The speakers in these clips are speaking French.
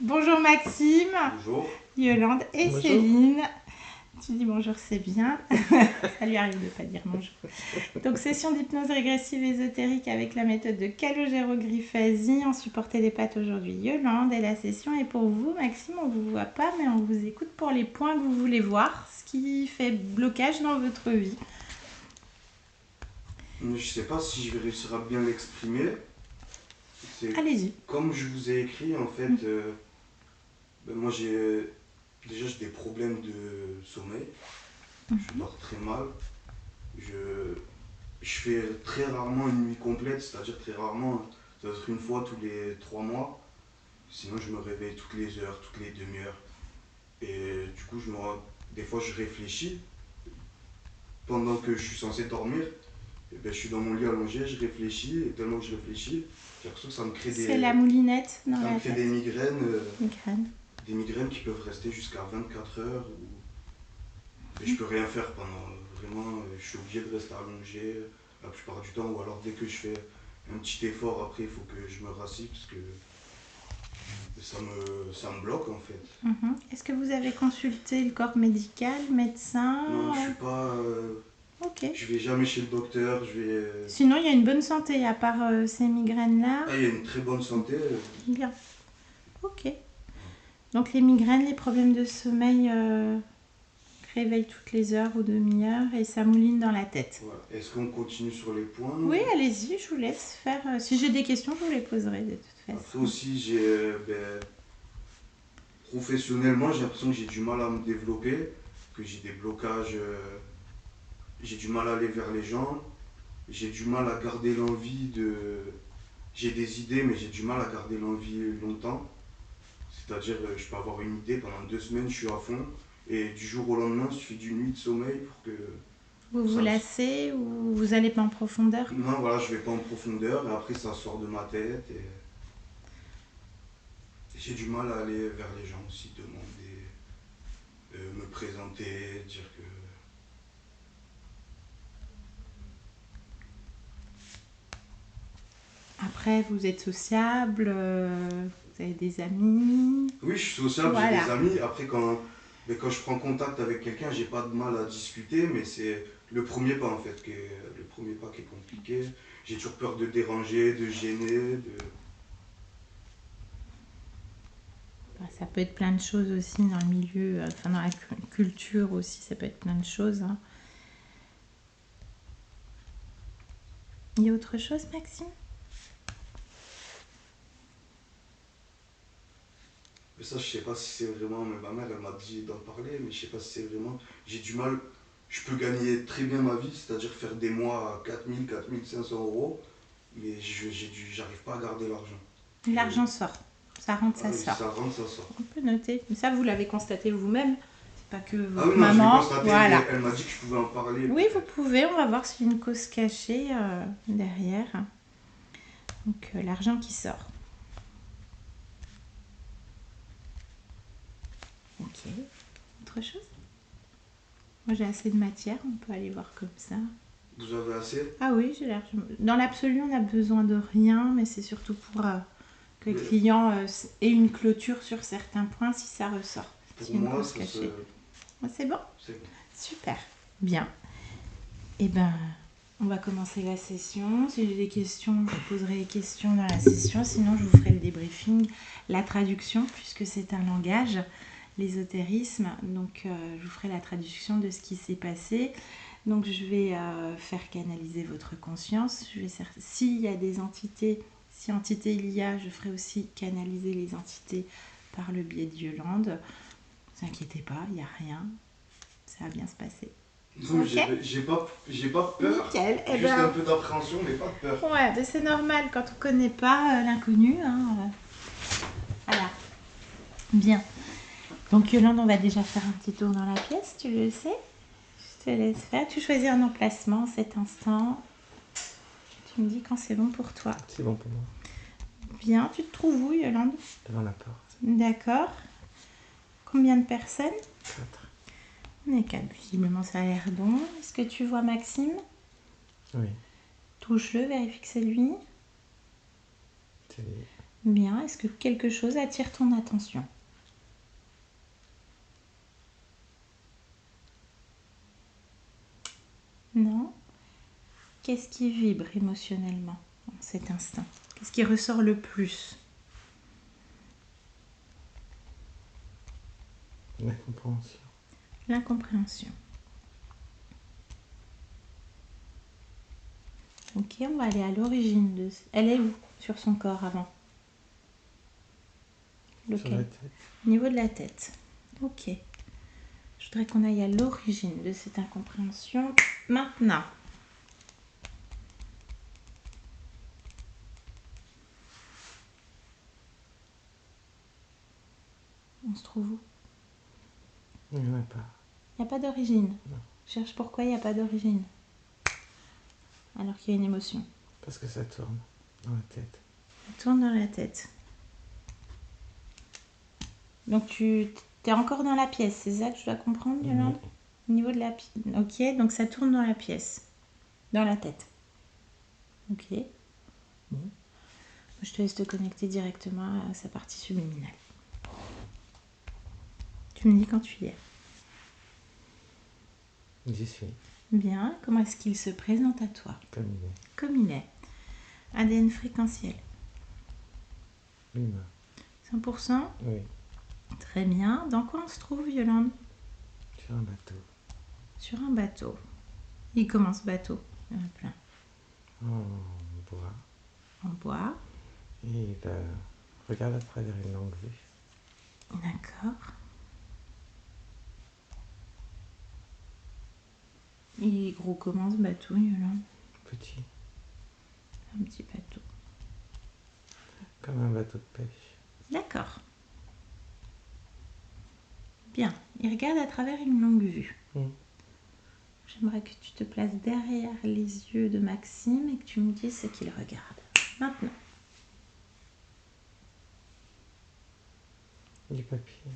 Bonjour Maxime, Bonjour. Yolande et Bonjour. Céline. Tu dis bonjour, c'est bien. Ça lui arrive de ne pas dire bonjour. Donc, session d'hypnose régressive ésotérique avec la méthode de Calogero-Grifasi. On supportait les pattes aujourd'hui, Yolande. Et la session est pour vous, Maxime. On ne vous voit pas, mais on vous écoute pour les points que vous voulez voir, ce qui fait blocage dans votre vie. Je sais pas si je vais réussir à bien l'exprimer. C'est Allez-y. comme je vous ai écrit, en fait, moi j'ai des problèmes de sommeil. Je dors très mal. Je fais très rarement une nuit complète, c'est-à-dire très rarement, ça doit être une fois tous les 3 mois. Sinon je me réveille toutes les heures, toutes les demi-heures. Et du coup, des fois je réfléchis pendant que je suis censé dormir. Et ben, je suis dans mon lit allongé, je réfléchis, et tellement que je réfléchis, j'ai l'impression que ça me crée C'est la moulinette dans la tête. des migraines, Migraine. des migraines qui peuvent rester jusqu'à 24 heures. Et je peux rien faire pendant. Vraiment, je suis obligé de rester allongé la plupart du temps, ou alors dès que je fais un petit effort, après il faut que je me rassieds parce que ça me bloque en fait. Est-ce que vous avez consulté le corps médical, médecin? Non, je suis pas. Ok. Je vais jamais chez le docteur, Sinon, il y a une bonne santé à part ces migraines-là. Ah, il y a une très bonne santé. Bien. Ok. Donc les migraines, les problèmes de sommeil réveillent toutes les heures ou demi-heures et ça mouline dans la tête. Voilà. Est-ce qu'on continue sur les points? Oui, allez-y, je vous laisse faire. Si j'ai des questions, je vous les poserai de toute façon. Après aussi, professionnellement, j'ai l'impression que j'ai du mal à me développer, que j'ai des blocages, j'ai du mal à aller vers les gens, j'ai du mal à garder l'envie de... J'ai des idées, mais j'ai du mal à garder l'envie longtemps. C'est-à-dire, je peux avoir une idée, pendant 2 semaines, je suis à fond, et du jour au lendemain, il suffit d'une nuit de sommeil pour que... Vous vous lassez ou vous allez pas en profondeur? Non, voilà, je vais pas en profondeur, et après ça sort de ma tête, et j'ai du mal à aller vers les gens aussi, demander, me présenter, dire que... Après, vous êtes sociable, vous avez des amis. Oui, je suis sociable, Voilà. j'ai des amis. Après, quand je prends contact avec quelqu'un, j'ai pas de mal à discuter, mais c'est le premier pas en fait, le premier pas qui est compliqué. J'ai toujours peur de déranger, de gêner, Ça peut être plein de choses aussi dans le milieu, enfin dans la culture aussi, ça peut être plein de choses. Hein. Il y a autre chose, Maxime? Mais ça, je sais pas si c'est vraiment... Mais ma mère, elle m'a dit d'en parler, mais je sais pas si c'est vraiment... J'ai du mal... Je peux gagner très bien ma vie, c'est-à-dire faire des mois à 4000, 4500 euros, mais j'arrive pas à garder l'argent. L'argent sort. Ça rentre, ça Ah oui, sort. ça rentre, ça sort. On peut noter. Mais ça, vous l'avez constaté vous-même. C'est pas que votre Ah oui, non, maman. je l'ai constaté, Voilà. elle m'a dit que je pouvais en parler. Oui, vous pouvez. On va voir s'il y a une cause cachée derrière. Donc, l'argent qui sort. Ok. Autre chose? Moi, j'ai assez de matière. On peut aller voir comme ça. Vous avez assez? Ah oui, j'ai largement. Dans l'absolu, on n'a besoin de rien, mais c'est surtout pour que le client ait une clôture sur certains points si ça ressort. Pour C'est une moi, cause ça cachée. C'est bon? C'est bon. Super. Bien. Eh ben, on va commencer la session. Si j'ai des questions, je poserai les questions dans la session. Sinon, je vous ferai le débriefing, la traduction, puisque c'est un langage, l'ésotérisme. Donc, je vous ferai la traduction de ce qui s'est passé. Donc, je vais faire canaliser votre conscience. S'il y a des entités, si entité il y a, je ferai aussi canaliser les entités par le biais de Yolande. Ne vous inquiétez pas, il n'y a rien. Ça va bien se passer. Non, Okay. j'ai pas peur. Nickel. Juste un peu d'appréhension, mais pas de peur. Ouais, mais c'est normal quand on connaît pas l'inconnu. Hein. Voilà. Bien. Donc Yolande, on va déjà faire un petit tour dans la pièce, tu le sais. Je te laisse faire. Tu choisis un emplacement en cet instant. Tu me dis quand c'est bon pour toi. C'est bon pour moi. Bien. Tu te trouves où, Yolande? Devant la porte. D'accord. Combien de personnes? 4. On est 4. Visiblement, ça a l'air bon. Est-ce que tu vois Maxime? Oui. Touche-le, vérifie que c'est lui. C'est lui. Bien. Est-ce que quelque chose attire ton attention? Non? Qu'est-ce qui vibre émotionnellement en cet instant? Qu'est-ce qui ressort le plus? L'incompréhension. L'incompréhension. Ok, on va aller à l'origine de... Elle est où sur son corps avant? Sur la tête. Au niveau de la tête. Ok. Je voudrais qu'on aille à l'origine de cette incompréhension. Maintenant. On se trouve où? Il n'y en a pas. Il n'y a pas d'origine. Non. Cherche pourquoi il n'y a pas d'origine. Alors qu'il y a une émotion. Parce que ça tourne dans la tête. Ça tourne dans la tête. Donc tu es encore dans la pièce, c'est ça que je dois comprendre, Yolande? Au niveau de la pièce. Ok, donc ça tourne dans la pièce. Dans la tête. Ok. Bon. Je te laisse te connecter directement à sa partie subliminale. Tu me dis quand tu y es. J'y suis. Bien. Comment est-ce qu'il se présente à toi? Comme il est. Comme il est. ADN fréquentiel. Humain. 100%? Oui. Très bien. Dans quoi on se trouve, Yolande? Sur un bateau. Sur un bateau. Il commence bateau. Il y en a plein. En bois. En bois. Et il regarde à travers une longue vue. D'accord. Il est gros comment ce bateau, Yolande? Petit. Un petit bateau. Comme un bateau de pêche. D'accord. Bien. Il regarde à travers une longue vue. J'aimerais que tu te places derrière les yeux de Maxime et que tu me dises ce qu'il regarde. Maintenant. Du papier.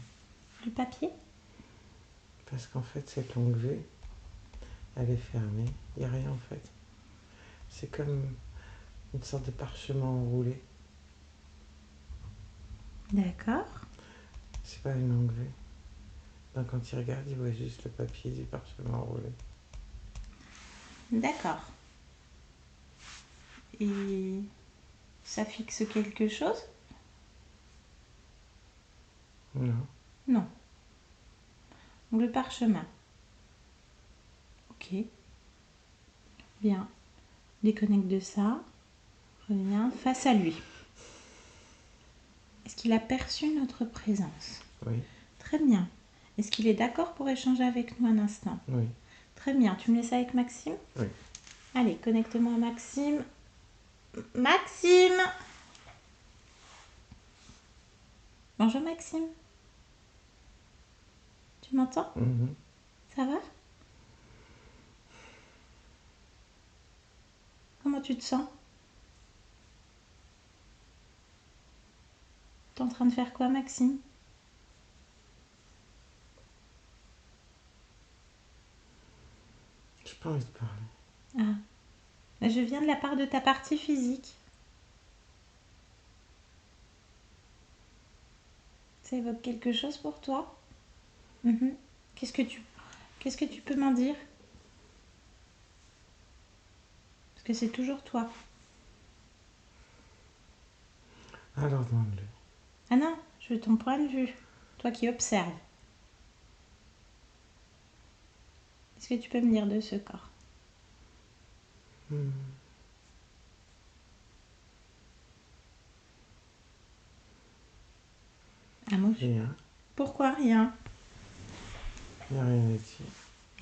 Du papier? Parce qu'en fait, cette longue vue, elle est fermée. Il n'y a rien en fait. C'est comme une sorte de parchemin enroulé. D'accord. C'est pas une longue vue. Donc quand il regarde, il voit juste le papier du parchemin enroulé. D'accord. Et ça fixe quelque chose? Non. Non. Donc le parchemin. Ok. Bien. Déconnecte de ça. Reviens face à lui. Est-ce qu'il a perçu notre présence? Oui. Très bien. Est-ce qu'il est d'accord pour échanger avec nous un instant? Oui. Très bien. Tu me laisses avec Maxime? Oui. Allez, connecte-moi à Maxime. Maxime! Bonjour Maxime. Tu m'entends? Ça va? Comment tu te sens? T'es en train de faire quoi, Maxime? J'ai pas envie de parler. Ah. Je viens de la part de ta partie physique. Ça évoque quelque chose pour toi? Qu'est-ce que tu peux m'en dire? Parce que c'est toujours toi. Alors demande-le. Ah non, je veux ton point de vue. Toi qui observes. Qu'est-ce que tu peux me dire de ce corps? Un mot? Rien. Pourquoi rien? Il n'y a rien à dire.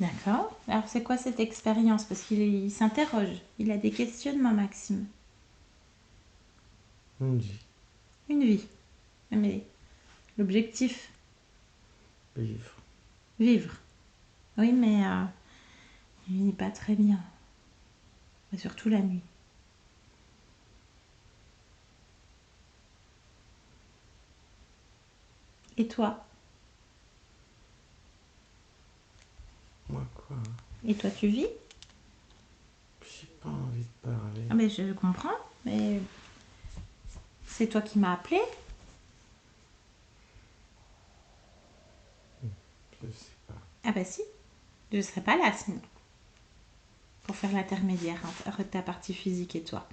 D'accord. Alors c'est quoi cette expérience? Parce qu'il s'interroge. Il a des questionnements, Maxime. Une vie. Une vie. Mais l'objectif, Vivre. vivre. Oui, mais il n'est pas très bien. Et surtout la nuit. Et toi? Moi quoi? Et toi, tu vis? J'ai pas envie de parler. Ah ben je comprends, mais C'est toi qui m'as appelé? Je sais pas. Ah bah si, je ne serais pas là sinon. Pour faire l'intermédiaire entre ta partie physique et toi.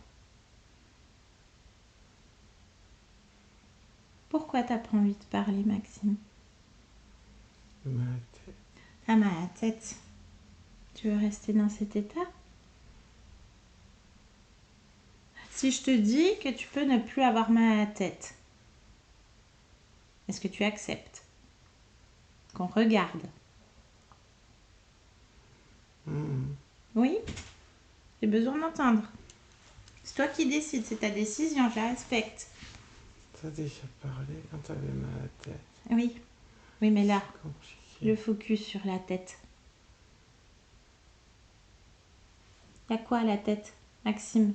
Pourquoi t'as pas envie de parler, Maxime? Ma tête. T'as mal à la tête. Tu veux rester dans cet état? Si je te dis que tu peux ne plus avoir mal à la tête, est-ce que tu acceptes qu'on regarde? Oui? J'ai besoin d'entendre. C'est toi qui décides, c'est ta décision, je la respecte. T'as déjà parlé quand t'avais mal à la tête. Oui. Oui, mais là, Compliqué. le focus sur la tête. Il y a quoi à la tête, Maxime?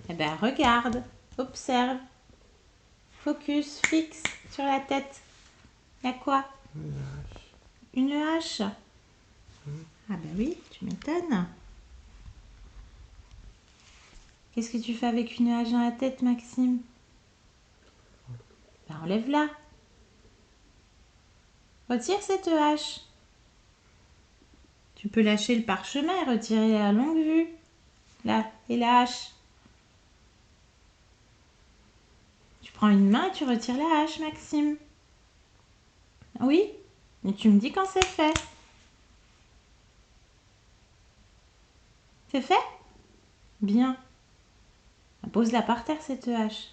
Eh ben, regarde, observe, focus, fixe sur la tête. Il y a quoi? Une hache. Ah ben oui, tu m'étonnes. Qu'est-ce que tu fais avec une hache dans la tête, Maxime? Ben, enlève-la. Retire cette hache. Tu peux lâcher le parchemin et retirer la longue vue. Là, et la hache. Tu prends une main et tu retires la hache, Maxime. Oui, mais tu me dis quand c'est fait. C'est fait? Bien. Pose-la par terre, cette hache.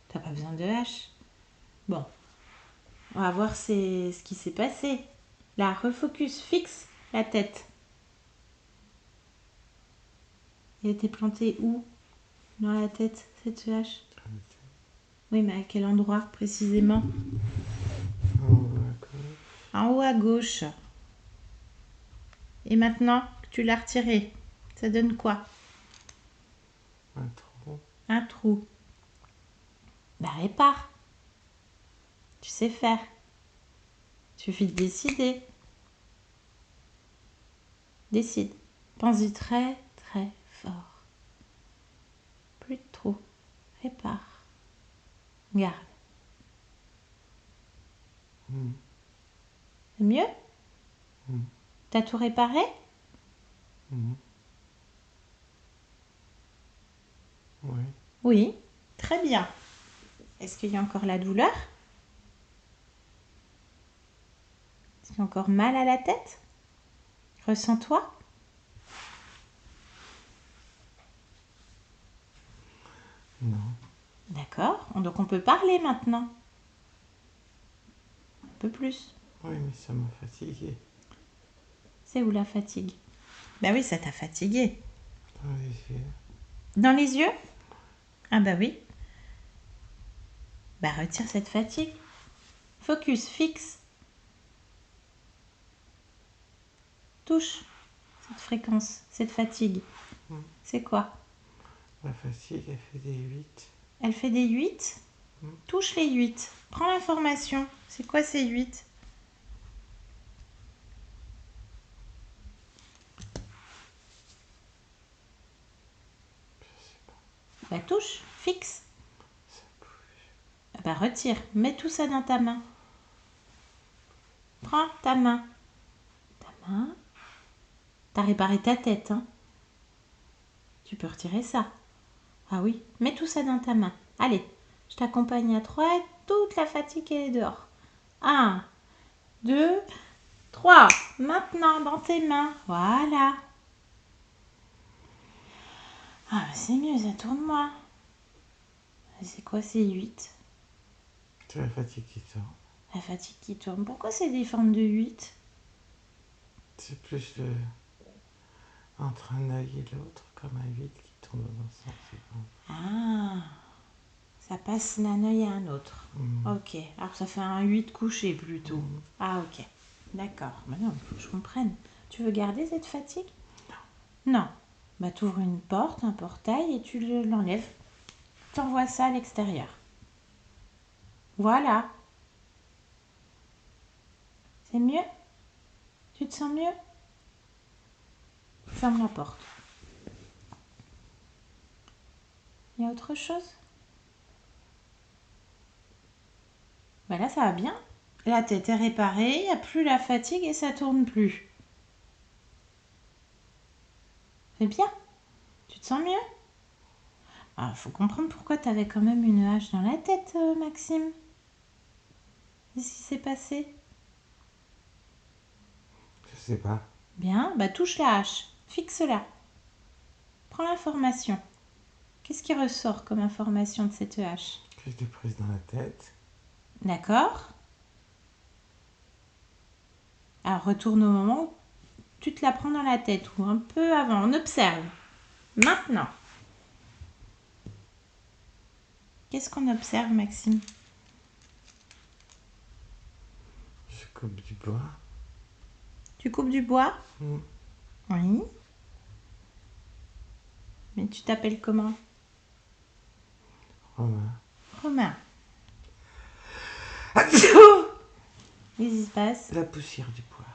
T'as pas besoin de hache. Bon, on va voir ce qui s'est passé. Là, refocus, fixe la tête. Elle était plantée où? Dans la tête, cette hache? Oui, mais à quel endroit précisément? En haut à gauche. Et maintenant que tu l'as retirée, ça donne quoi? Un trou. Un trou. Bah répare. Tu sais faire. Suffit de décider. Décide. Pense-y très très fort. Plus de trou. Répare. Garde. C'est mieux? T'as tout réparé? Oui. Oui. Très bien. Est-ce qu'il y a encore la douleur? Est-ce qu'il y a encore mal à la tête? Ressens-toi? Non. D'accord. Donc on peut parler maintenant. Un peu plus. Oui, mais ça m'a fatigué. C'est où la fatigue? Bah oui, ça t'a fatigué. Dans les yeux. Dans les yeux? Ah bah oui. Bah retire cette fatigue. Focus, fixe. Touche cette fréquence, cette fatigue. C'est quoi? La fatigue, elle fait des 8. Elle fait des 8. Touche les 8. Prends l'information. C'est quoi ces 8? Bah touche, fixe. Bah retire, mets tout ça dans ta main. Prends ta main. Ta main. T'as réparé ta tête, hein? Tu peux retirer ça. Ah oui, mets tout ça dans ta main. Allez, je t'accompagne à 3 et toute la fatigue elle est dehors. 1, 2, 3. Maintenant dans tes mains. Voilà. Ah, c'est mieux, ça tourne-moi. C'est quoi ces 8? C'est la fatigue qui tourne. La fatigue qui tourne. Pourquoi c'est des formes de 8? C'est plus entre un œil et l'autre, comme un 8 qui tourne dans un sens. Ah, ça passe d'un œil à un autre. Ok, alors ça fait un 8 couché plutôt. Ah ok, d'accord. Maintenant, il faut que je comprenne. Tu veux garder cette fatigue? Non. Bah t'ouvres une porte, un portail et tu l'enlèves. T'envoies ça à l'extérieur. Voilà. C'est mieux? Tu te sens mieux? Ferme la porte. Il y a autre chose? Ben là, ça va bien. La tête est réparée, il n'y a plus la fatigue et ça tourne plus. C'est bien. Tu te sens mieux? Ah, faut comprendre pourquoi tu avais quand même une hache dans la tête, Maxime. Qu'est-ce qui s'est passé? Je sais pas. Bien, bah touche la hache, fixe-la. Prends l'information. Qu'est-ce qui ressort comme information de cette hache? Que je l'ai prise dans la tête. D'accord. Alors retourne au moment où tu te la prends dans la tête ou un peu avant. On observe. Maintenant. Qu'est-ce qu'on observe, Maxime? Je coupe du bois. Tu coupes du bois? Mm. Oui. Mais tu t'appelles comment? Romain. Romain. Qu'est-ce qui se passe? La poussière du bois.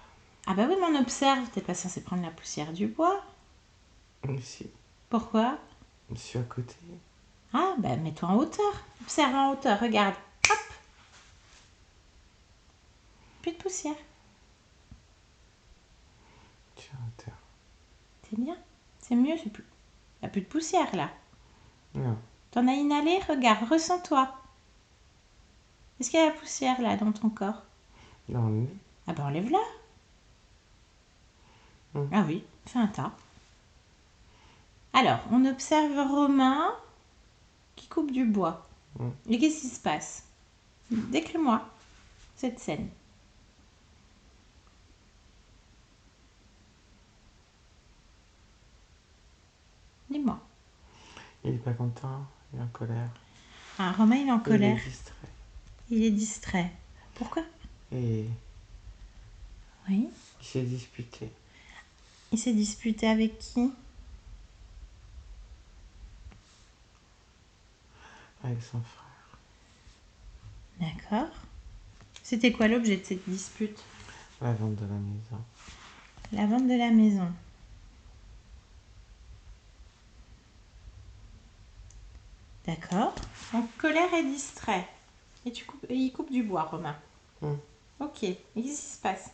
Ah bah oui, mais on observe. T'es pas censé prendre la poussière du bois. Si. Pourquoi? Je suis à côté. Ah bah mets-toi en hauteur. Observe en hauteur, regarde. Hop. Plus de poussière. Je suis à hauteur. C'est bien. C'est mieux, c'est plus. Il n'y a plus de poussière là. Non. T'en as inhalé? Regarde, ressens-toi. Est-ce qu'il y a la poussière là dans ton corps? Dans le nez. Ah bah enlève-la. Ah oui, fais un tas. Alors, on observe Romain qui coupe du bois. Et qu'est-ce qui se passe? Décris-moi cette scène. Dis-moi. Il est pas content. Il est en colère. Ah, Romain, il est en colère. Il est distrait. Il est distrait. Pourquoi? Et Oui. il s'est disputé. Il s'est disputé avec qui? Avec son frère. D'accord. C'était quoi l'objet de cette dispute? La vente de la maison. La vente de la maison. D'accord. Donc colère et distrait. Et il coupe du bois, Romain. Ok. Et qu'est-ce qui se passe?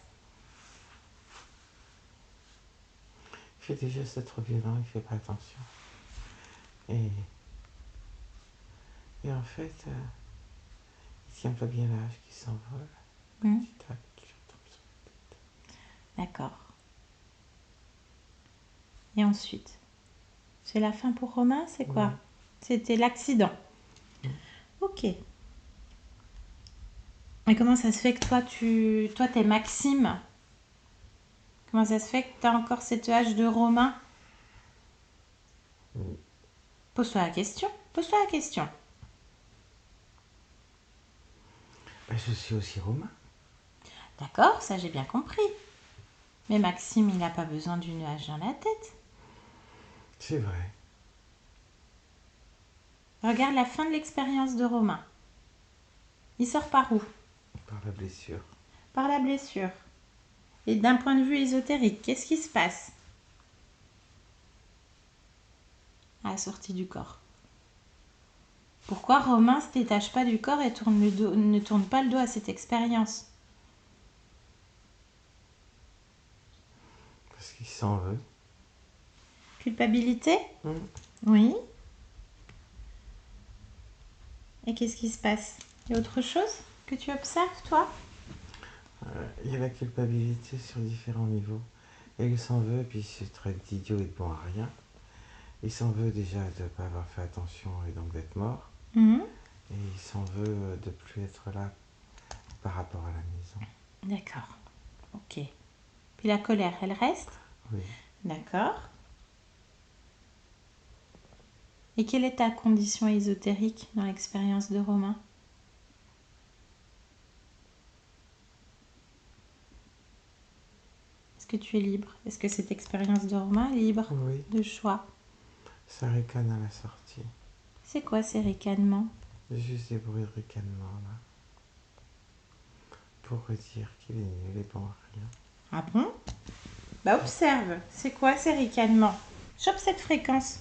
Il fait des gestes trop violents, il fait pas attention. Et en fait, il tient pas bien l'âge qui s'envole. Petit tac, qui retombe sur la tête. D'accord. Et ensuite? C'est la fin pour Romain, c'est quoi? Ouais. C'était l'accident. Ok. Et comment ça se fait que toi, t'es Maxime? Comment ça se fait que t'as encore cette hache de Romain? Pose-toi la question. Pose-toi la question. Ben, je suis aussi Romain. D'accord, ça j'ai bien compris. Mais Maxime, il n'a pas besoin d'une hache dans la tête. C'est vrai. Regarde la fin de l'expérience de Romain. Il sort par où? Par la blessure. Par la blessure. Et d'un point de vue ésotérique, qu'est-ce qui se passe à la sortie du corps? Pourquoi Romain ne se détache pas du corps et ne tourne pas le dos à cette expérience? Parce qu'il s'en veut. Culpabilité? Oui. Et qu'est-ce qui se passe? Il y a autre chose que tu observes, toi? Il y a la culpabilité sur différents niveaux. Et il s'en veut, puis c'est très idiot et de bon à rien. Il s'en veut déjà de ne pas avoir fait attention et donc d'être mort. Et il s'en veut de plus être là par rapport à la maison. D'accord. Ok. Puis la colère, elle reste? Oui. D'accord. Et quelle est ta condition ésotérique dans l'expérience de Romain? Est-ce que tu es libre? Est-ce que cette expérience de Romain est libre Oui. de choix? Ça ricane à la sortie. C'est quoi ces ricanements? Juste des bruits de ricanement là. Pour dire qu'il est nul et bon à rien. Ah bon? Bah observe, c'est quoi ces ricanements? Chope cette fréquence.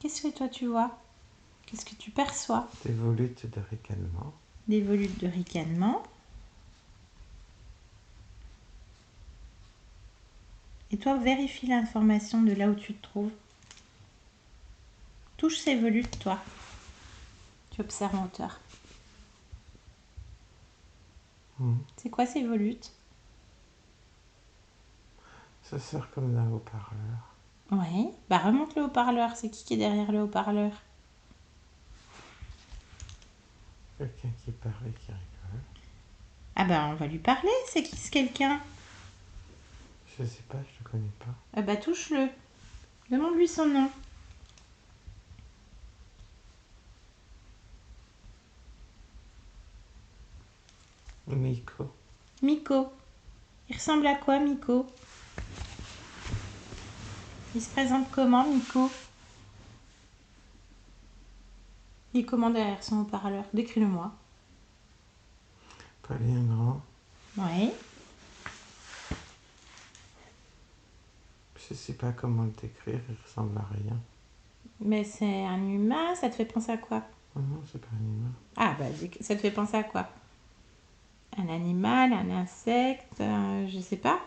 Qu'est-ce que toi tu vois? Qu'est-ce que tu perçois? Des volutes de ricanement. Des volutes de ricanement. Et toi, vérifie l'information de là où tu te trouves. Touche ces volutes, toi. Tu observes en hauteur. C'est quoi ces volutes? Ça sert comme d'un haut-parleur. Oui. Bah remonte le haut-parleur. C'est qui est derrière le haut-parleur? Quelqu'un qui parle et qui rigole. Ah bah on va lui parler. C'est qui ce quelqu'un? Je sais pas, je le connais pas. Ah bah touche-le. Demande-lui son nom. Miko. Miko. Il ressemble à quoi, Miko? Il se présente comment, Miko? Il est comment derrière son haut-parleur? Décris-le-moi. Pas bien grand. Oui. Je sais pas comment le décrire, il ressemble à rien. Mais c'est un humain, ça te fait penser à quoi? Oh non, c'est pas un humain. Ah bah ça te fait penser à quoi? Un animal, un insecte, je sais pas.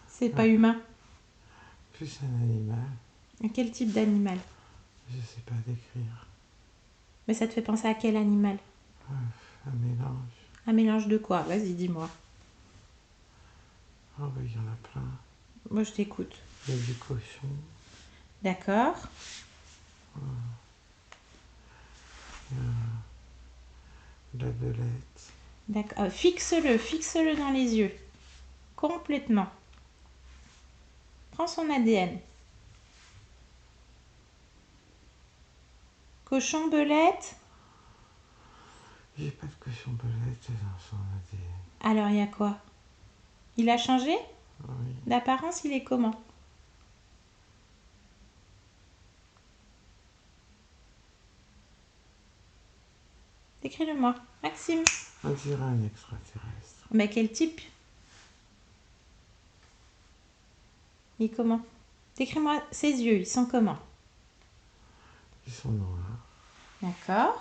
C'est pas humain. Plus un animal. Quel type d'animal? Je sais pas décrire. Mais ça te fait penser à quel animal? Un mélange. Un mélange de quoi? Vas-y, dis-moi. Oh bah il y en a plein. Moi, je t'écoute. Il y a du cochon. D'accord. Il y a de la belette. D'accord. Fixe-le dans les yeux. Complètement. Prends son ADN. Cochon, belette. J'ai pas de cochon belette dans son ADN. Alors, il y a quoi? Il a changé? Oui. D'apparence, il est comment? Décris-le-moi. Maxime. On dirait un extraterrestre. Mais quel type? Il est comment? Décris-moi ses yeux, ils sont comment? Ils sont noirs. D'accord.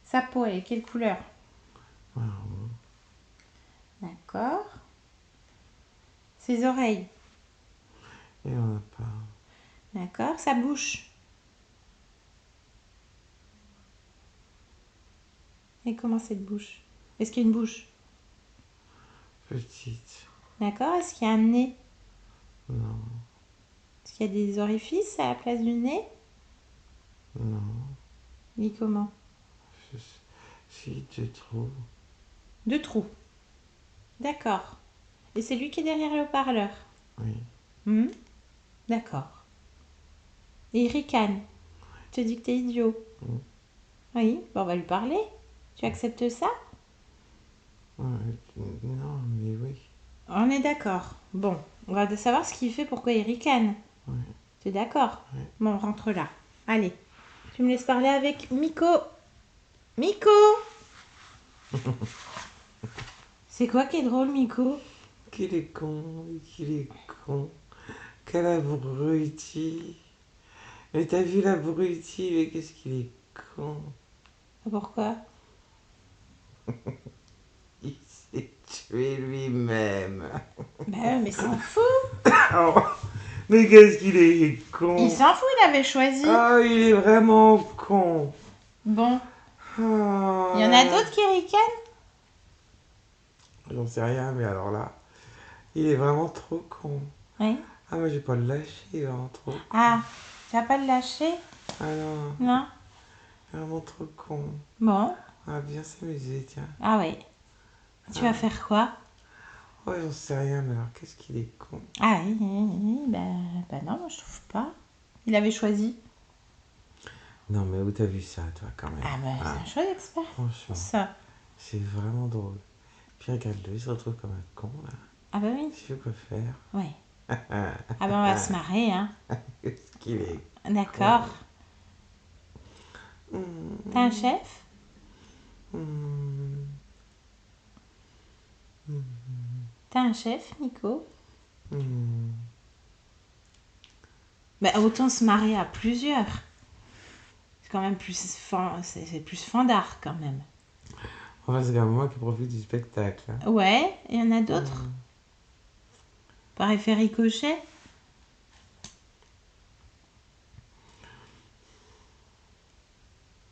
Sa peau, elle est quelle couleur? Marron. D'accord. Ses oreilles? Et on a pas. D'accord. Sa bouche? Et comment cette bouche? Est-ce qu'il y a une bouche? Petite. D'accord. Est-ce qu'il y a un nez? Non. Est-ce qu'il y a des orifices à la place du nez? Non. Il est comment? Si tu trouves. 2 trous. D'accord. Et c'est lui qui est derrière le haut-parleur? Oui. D'accord. Et il ricane. Tu te dis que t'es idiot. Oui, bon, on va lui parler. Tu acceptes ça? Ouais, non, mais oui. On est d'accord. Bon, on va savoir ce qu'il fait, pourquoi il ricane. Ouais. Tu es d'accord? Ouais. Bon, on rentre là. Allez, tu me laisses parler avec Miko. Miko! C'est quoi qui est drôle, Miko? Qu'il est con, qu'il est con. Quel abruti. Mais t'as vu l'abruti, mais qu'est-ce qu'il est con. Pourquoi? Il s'est tué lui-même. Ben ouais, mais s'en fout. Oh, mais qu'est-ce qu'il est con. Il s'en fout, il avait choisi. Ah, il est vraiment con. Bon, Ah. il y en a d'autres qui ricanent? J'en sais rien, mais alors là, il est vraiment trop con. Oui. Ah, moi, j'ai pas le lâcher, il est vraiment trop con. Ah, tu vas pas le lâcher? Ah non, Non? il est vraiment trop con. Bon. On va bien s'amuser, tiens. Ah ouais. Tu vas faire quoi? Oh, j'en sais rien, mais alors, qu'est-ce qu'il est con. Ah oui, bah non, moi je trouve pas. Il avait choisi. Non, mais où t'as vu ça, toi, quand même? Ah bah c'est un choix d'expert. Franchement, Ça. c'est vraiment drôle. Puis regarde-le, il se retrouve comme un con, là. Ah bah oui. Je sais quoi faire. Ouais. Ah bah on va se marrer, hein. Qu'est-ce qu'il est. D'accord. T'as un chef? Hum, T'as un chef, Nico? hum. Bah, autant se marrer à plusieurs. C'est quand même plus c'est plus fandard quand même. Enfin, c'est quand même moi qui profite du spectacle. Hein. Ouais, il y en a d'autres. Par effet ricochet.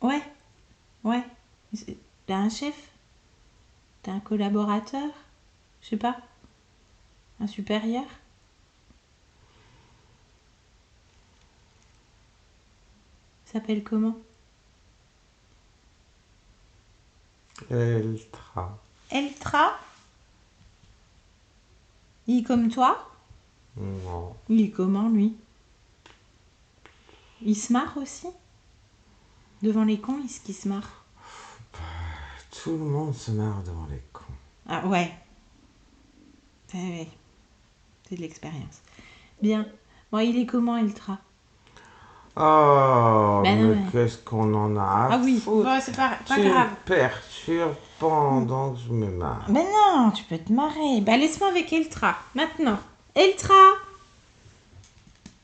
Ouais, ouais. T'as un chef? T'as un collaborateur? Je sais pas. Un supérieur? S'appelle comment? Eltra. Eltra? Il est comme toi? Non. Il est comment lui? Il se marre aussi? Devant les cons, est-ce qu'il se marre? Tout le monde se marre devant les cons. Ah ouais. Ouais. C'est de l'expérience. Bien. Bon, il est comment Eltra? Oh, Ben non, mais mais... qu'est-ce qu'on en a à Ah oui, foutre. bon, c'est pas Tu grave. me perturbes pendant que je me marre. Mais non, tu peux te marrer. Bah laisse-moi avec Eltra, maintenant. Eltra!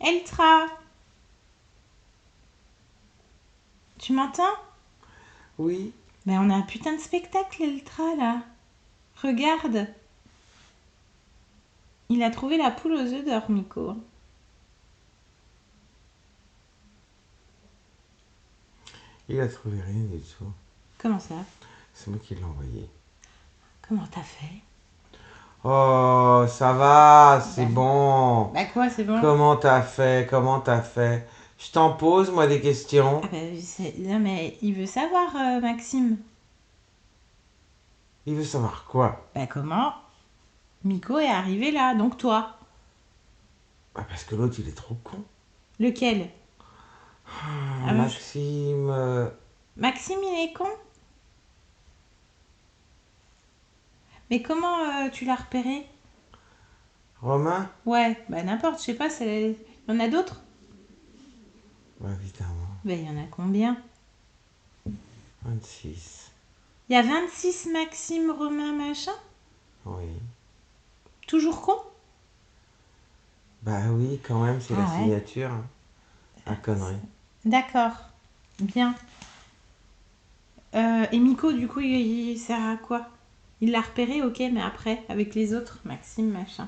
Eltra! Tu m'entends? Oui. Ben on a un putain de spectacle, Eltra, là. Regarde. Il a trouvé la poule aux œufs d'or, Miko. Il a trouvé rien du tout. Comment ça? C'est moi qui l'ai envoyé. Comment t'as fait? Oh, ça va, c'est Bah, bon. bah quoi, c'est bon? Comment t'as fait? Comment t'as fait? Je t'en pose, moi, des questions. Ah bah, non mais il veut savoir, Maxime. Il veut savoir quoi? Bah comment Miko est arrivé là, donc toi. Bah, parce que l'autre, il est trop con. Lequel? Ah, Maxime... Maxime, il est con? Mais comment tu l'as repéré? Romain? Ouais, bah n'importe, je sais pas, il y en a d'autres? Bah, évidemment. Bah il y en a combien? 26. Il y a 26 Maxime, Romain, machin? Oui. Toujours con? Bah oui, quand même, c'est la Ah ouais. signature. Hein. À connerie. D'accord, bien. Et Miko, du coup, il sert à quoi? Il l'a repéré, ok, mais après, avec les autres, Maxime, machin.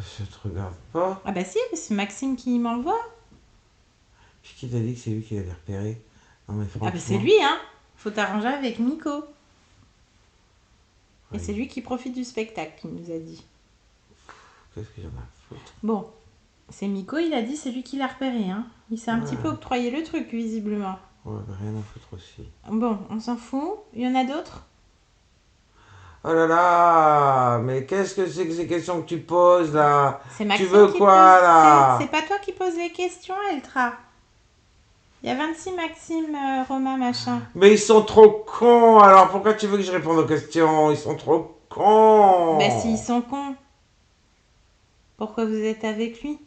Ça te regarde pas. Ah bah si, c'est Maxime qui m'envoie. Puis qui t'a dit que c'est lui qui l'avait repéré? Non mais franchement... Ah bah c'est lui, hein. Faut t'arranger avec Miko. Et Oui. c'est lui qui profite du spectacle, il nous a dit. Qu'est-ce que j'en ai à foutre? Bon, c'est Miko, il a dit, c'est lui qui l'a repéré, hein. Il s'est un petit peu octroyé le truc, visiblement. Ouais, bah, rien à foutre aussi. Bon, on s'en fout. Il y en a d'autres? Oh là là, mais qu'est-ce que c'est que ces questions que tu poses là? C'est Maxime Tu veux qui quoi pose... là? C'est pas toi qui poses les questions, Eltra. Il y a 26 Maxime, Romain, machin. Mais ils sont trop cons, alors pourquoi tu veux que je réponde aux questions? Ils sont trop cons. Bah s'ils sont cons, pourquoi vous êtes avec lui?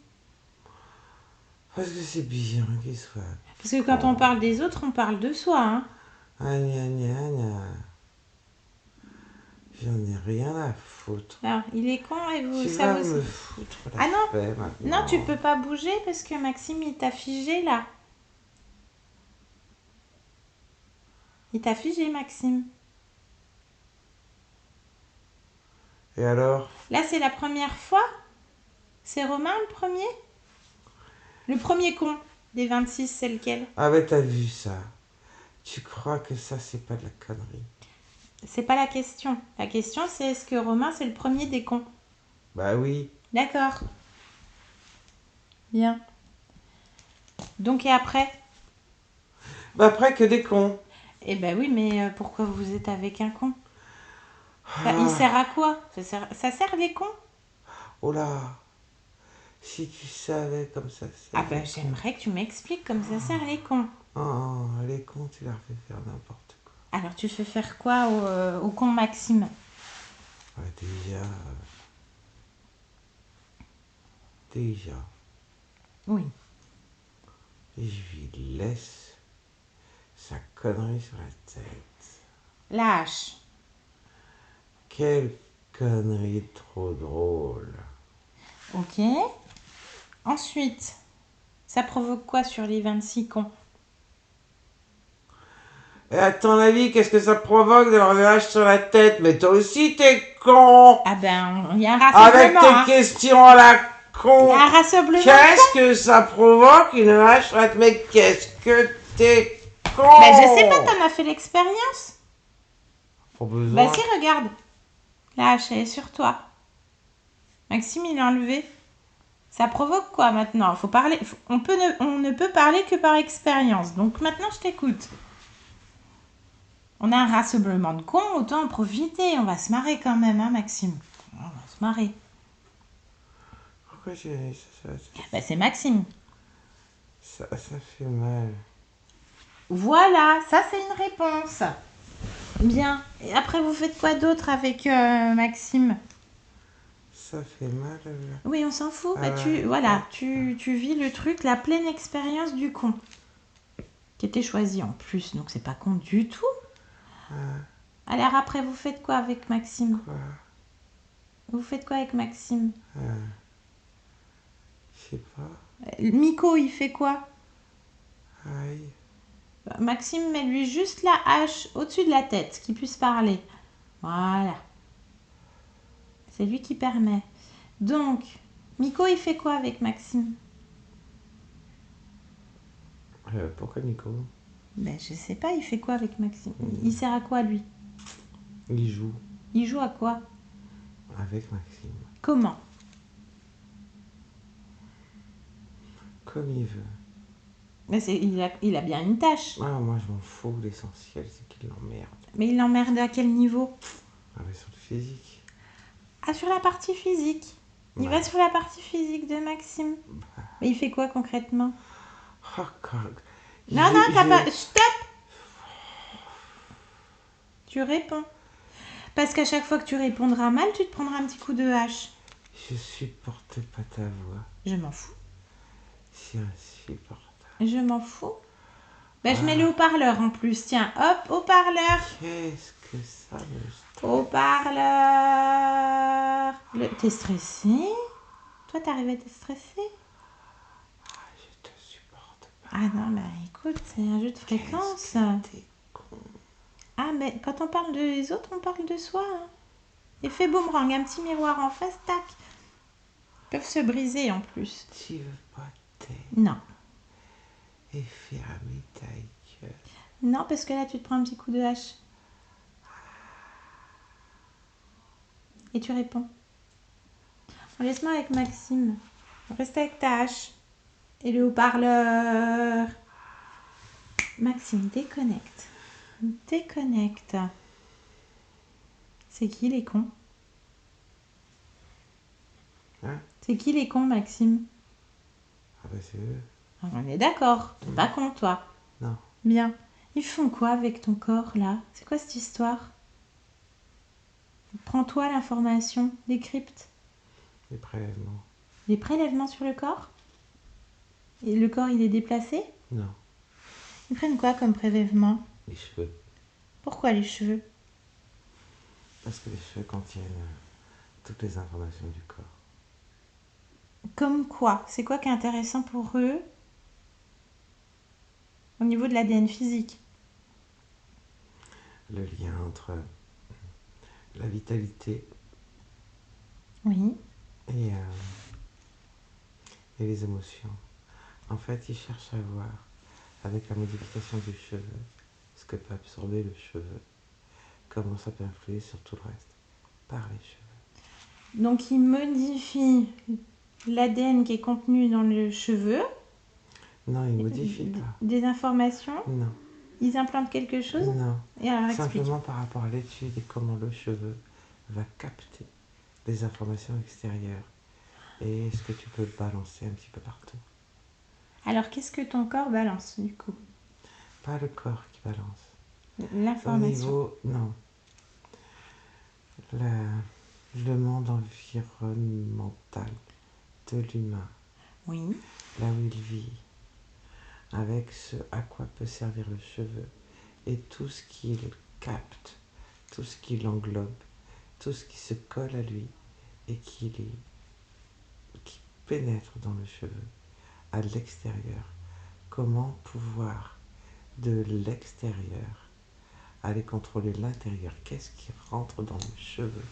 Parce que c'est bien qu'ils soient. Parce que quand on parle des autres, on parle de soi, hein. Ah, gna, gna, gna. J'en ai rien à foutre. Alors, il est con et vous, Tu ça vas vous... me foutre la Ah non, paix maintenant. non, tu peux pas bouger parce que Maxime, il t'a figé, là. Il t'a figé, Maxime. Et alors? Là, c'est la première fois? C'est Romain, le premier? Le premier con des 26, c'est lequel? Ah mais t'as vu ça? Tu crois que ça c'est pas de la connerie? C'est pas la question. La question, c'est est-ce que Romain, c'est le premier des cons? Bah oui. D'accord. Bien. Donc, et après? Bah après que des cons. Eh ben oui, mais pourquoi vous êtes avec un con? Il Ah, sert à quoi? Ça sert les cons? oh là. Si tu savais comme ça sert. Ah ben j'aimerais que tu m'expliques comme ça sert les cons. Oh, les cons, tu leur fais faire n'importe quoi. Alors tu fais faire quoi au con Maxime? Ouais, déjà, Oui. je lui laisse sa connerie sur la tête. Lâche. Quelle connerie trop drôle. Ok. Ensuite. Ça provoque quoi sur les 26 cons? Et à ton avis, qu'est-ce que ça provoque d'avoir des haches sur la tête? Mais toi aussi, t'es con! Ah ben, il y a un Avec rassemblement, tes hein. questions à la Il con! y a un rassemblement. Qu'est-ce que ça provoque une hache sur la tête? Mais qu'est-ce que t'es con! Ben, je sais pas, t'en as fait l'expérience. Pas besoin. Bah si, regarde. La hache, elle est sur toi. Maxime, il l'a enlevé. Ça provoque quoi maintenant? Faut parler. On ne peut parler que par expérience. Donc maintenant, je t'écoute. On a un rassemblement de cons, autant en profiter. On va se marrer quand même, hein, Maxime? On va se marrer. Pourquoi j'ai... Bah, c'est Maxime. Ça fait mal. Voilà, ça c'est une réponse. Bien. Et après, vous faites quoi d'autre avec Maxime? Ça fait mal. Oui, on s'en fout. Bah, ouais. tu vis le truc, la pleine expérience du con. Qui était choisi en plus, donc c'est pas con du tout. Alors après, vous faites quoi avec Maxime? Quoi? Vous faites quoi avec Maxime? Je sais pas. Miko, il fait quoi? Aïe. Maxime, mets-lui juste la hache au-dessus de la tête, qu'il puisse parler. Voilà. C'est lui qui permet. Donc, Miko, il fait quoi avec Maxime? Pourquoi Nico? Ben, je sais pas, il fait quoi avec Maxime? Il sert à quoi, lui? Il joue Il joue à quoi? avec Maxime. Comment? Comme il veut. Mais il a bien une tâche. Ah, moi je m'en fous, l'essentiel c'est qu'il l'emmerde. Mais il l'emmerde à quel niveau? Ah, mais sur le physique. Ah, sur la partie physique. Il va sur la partie physique de Maxime. Mais il fait quoi concrètement? Oh, God. Non, non, t'as pas... Stop! Tu réponds. Parce qu'à chaque fois que tu répondras mal, tu te prendras un petit coup de hache. Je supporte pas ta voix. Je m'en fous. C'est insupportable. Je m'en fous. Ben, je mets le haut-parleur en plus. Tiens, hop, haut-parleur. Qu'est-ce que ça me stresse? Haut-parleur. T'es stressé? Toi, t'arrives à être stressé? Ah, je te supporte pas. Ah non, bah écoute, c'est un jeu de fréquence. T'es con. Ah, mais quand on parle des autres, on parle de soi. Hein. Effet boomerang, un petit miroir en face, tac. Ils peuvent se briser en plus. Tu veux pas t'aider Non. et fermer ta gueule? Non, parce que là, tu te prends un petit coup de hache. Et tu réponds. Laisse-moi avec Maxime. Reste avec ta hache. Et le haut-parleur. Maxime, déconnecte. Déconnecte. C'est qui les cons? Hein? C'est qui les cons, Maxime? Ah bah c'est eux. Ah, on est d'accord. T'es pas con, toi. Non. Bien. Ils font quoi avec ton corps, là? C'est quoi cette histoire? Prends-toi l'information. Décrypte. Les prélèvements. Les prélèvements sur le corps? Et le corps, il est déplacé? Non. Ils prennent quoi comme prélèvement? Les cheveux. Pourquoi les cheveux? Parce que les cheveux contiennent toutes les informations du corps. Comme quoi? C'est quoi qui est intéressant pour eux au niveau de l'ADN physique? Le lien entre la vitalité Oui. et les émotions. En fait, ils cherchent à voir, avec la modification du cheveu, ce que peut absorber le cheveu, comment ça peut influer sur tout le reste, par les cheveux. Donc ils modifient l'ADN qui est contenu dans le cheveu. Non, ils ne modifient pas. Des informations? Non. Ils implantent quelque chose? Non. Et alors explique. Simplement par rapport à l'étude et comment le cheveu va capter les informations extérieures. Et est-ce que tu peux le balancer un petit peu partout? Alors qu'est-ce que ton corps balance du coup? Pas le corps qui balance. Au L'information. niveau... Non. Le monde environnemental de l'humain, Oui. là où il vit, avec ce à quoi peut servir le cheveu, et tout ce qu'il capte, tout ce qui l'englobe, tout ce qui se colle à lui et qui pénètre dans le cheveu, à l'extérieur. Comment pouvoir de l'extérieur aller contrôler l'intérieur? Qu'est-ce qui rentre dans les cheveux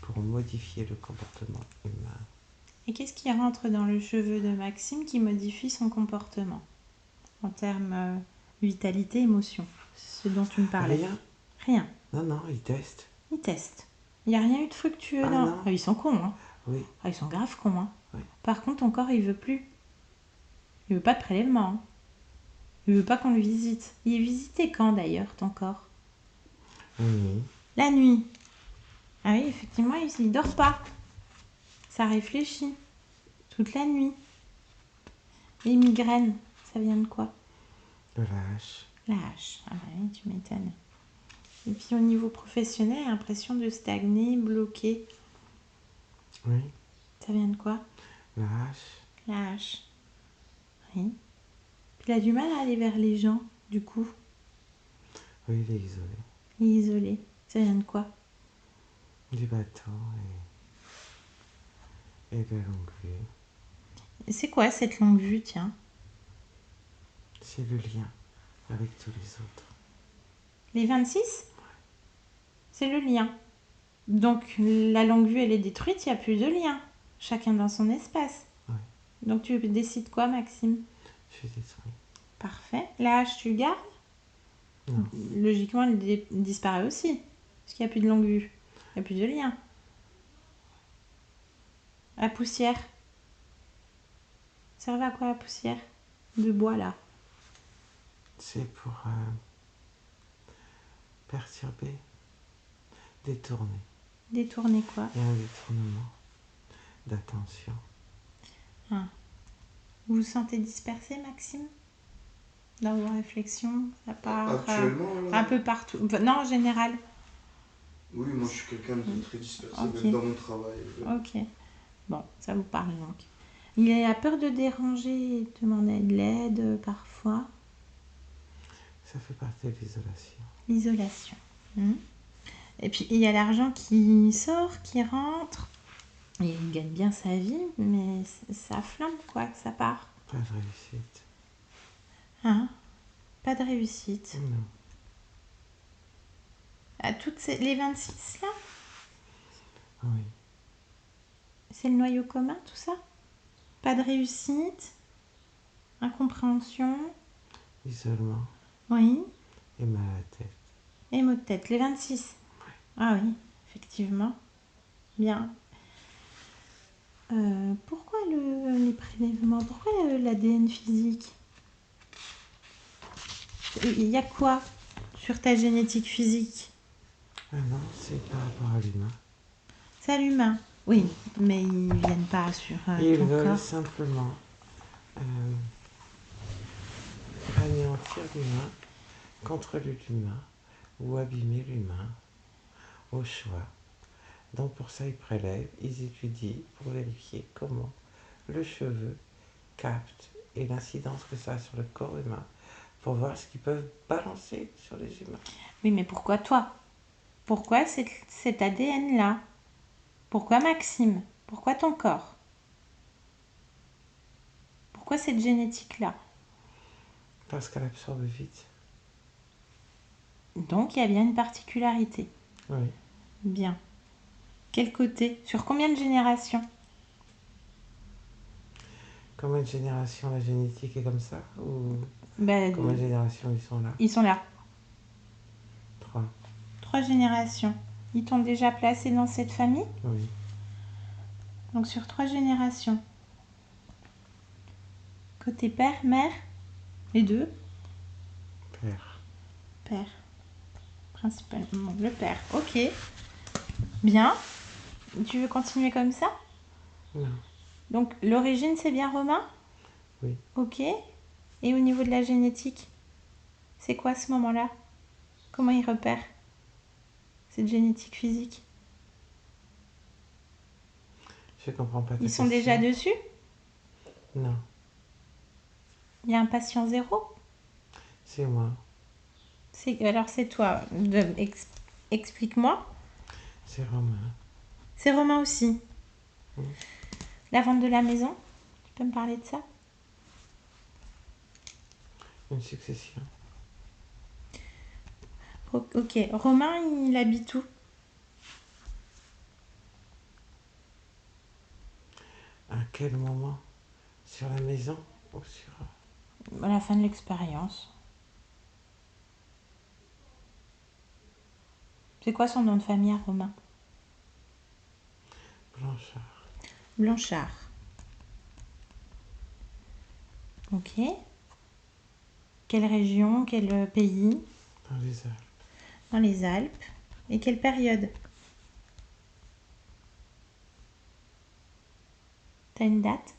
pour modifier le comportement humain? Et qu'est-ce qui rentre dans le cheveu de Maxime qui modifie son comportement en termes vitalité, émotion, ce dont tu me parlais? Rien. Rien. Non, il teste. Il teste. Il n'y a rien eu de fructueux Ah dans... non. Ah, ils sont cons, hein. Oui. Ah, ils sont grave cons, hein. Oui. Par contre, ton corps, il veut plus. Il veut pas de prélèvement, hein. Il veut pas qu'on le visite. Il est visité quand, d'ailleurs, ton corps? Oui. La nuit. Ah oui, effectivement, il dort pas. Ça réfléchit. Toute la nuit. Les migraines, ça vient de quoi? De la hache. La hache. Ah bah oui, tu m'étonnes. Et puis au niveau professionnel, l'impression de stagner, bloquer. Oui. Ça vient de quoi? La hache. La hache. Oui. Puis il a du mal à aller vers les gens, du coup. Oui, il est isolé. Il est isolé. Ça vient de quoi? Du bateau et de la longue vue. Et c'est quoi cette longue vue, tiens? C'est le lien avec tous les autres. Les 26? C'est le lien. Donc la longue vue, elle est détruite, il n'y a plus de lien. Chacun dans son espace. Oui. Donc tu décides quoi, Maxime? Je suis détruit. Parfait. La hache, tu le gardes? Non. Logiquement, elle disparaît aussi. Parce qu'il n'y a plus de longue vue. Il n'y a plus de lien. La poussière. Ça servait à quoi la poussière? De bois, là. C'est pour perturber, détourner. Détourner quoi? Il y a un détournement d'attention. Ah. Vous vous sentez dispersé, Maxime? Dans vos réflexions, ça part Actuellement, là, un peu partout. Enfin, non, en général. oui, moi je suis quelqu'un de très dispersé, Ok. même dans mon travail. Ok. Bon, ça vous parle donc. Il a peur de déranger et de demander de l'aide parfois. Ça fait partie de l'isolation. L'isolation. Et puis il y a l'argent qui sort, qui rentre. Et il gagne bien sa vie, mais ça flambe quoi, ça part. Pas de réussite. Hein? Pas de réussite. Non. À toutes les 26 là, Oui. c'est le noyau commun tout ça? Pas de réussite, incompréhension, Isolement oui, et mal à la tête. et maux de tête. Les 26. Ah oui, effectivement. Bien. Pourquoi les prélèvements? Pourquoi l'ADN physique? Il y a quoi sur ta génétique physique? Ah non, c'est par rapport à l'humain. C'est à l'humain. Oui, mais ils viennent pas sur Ils ton veulent corps. simplement anéantir l'humain, contrôler l'humain ou abîmer l'humain au choix. Donc pour ça, ils prélèvent, ils étudient pour vérifier comment le cheveu capte et l'incidence que ça a sur le corps humain pour voir ce qu'ils peuvent balancer sur les humains. Oui, mais pourquoi toi? Pourquoi cet ADN-là? Pourquoi Maxime? Pourquoi ton corps? Pourquoi cette génétique-là? Parce qu'elle absorbe vite. Donc, il y a bien une particularité. Oui. Bien. Quel côté? Sur combien de générations? Combien de générations la génétique est comme ça? Ou Ben, combien de générations ils sont là? ils sont là. 3. 3 générations. Ils t'ont déjà placé dans cette famille? Oui. Donc, sur 3 générations. Côté père, mère? Les deux? Père. Père. Principalement le père. Ok. Bien. Tu veux continuer comme ça? Non. Donc, l'origine, c'est bien romain? Oui. Ok. Et au niveau de la génétique, c'est quoi à ce moment-là? Comment ils repèrent cette génétique physique? Je comprends pas ta Ils sont question. déjà dessus? Non. Il y a un patient zéro? C'est moi. Alors c'est toi. Explique-moi. C'est Romain. C'est Romain aussi. Oui. La vente de la maison? Tu peux me parler de ça? Une succession. Ok. Romain, il habite où? À quel moment? Sur la maison ou sur... À la fin de l'expérience. C'est quoi son nom de famille à Romain? Blanchard. Blanchard. Ok. Quelle région? Quel pays? Dans les Alpes. Dans les Alpes. Et quelle période? T'as une date?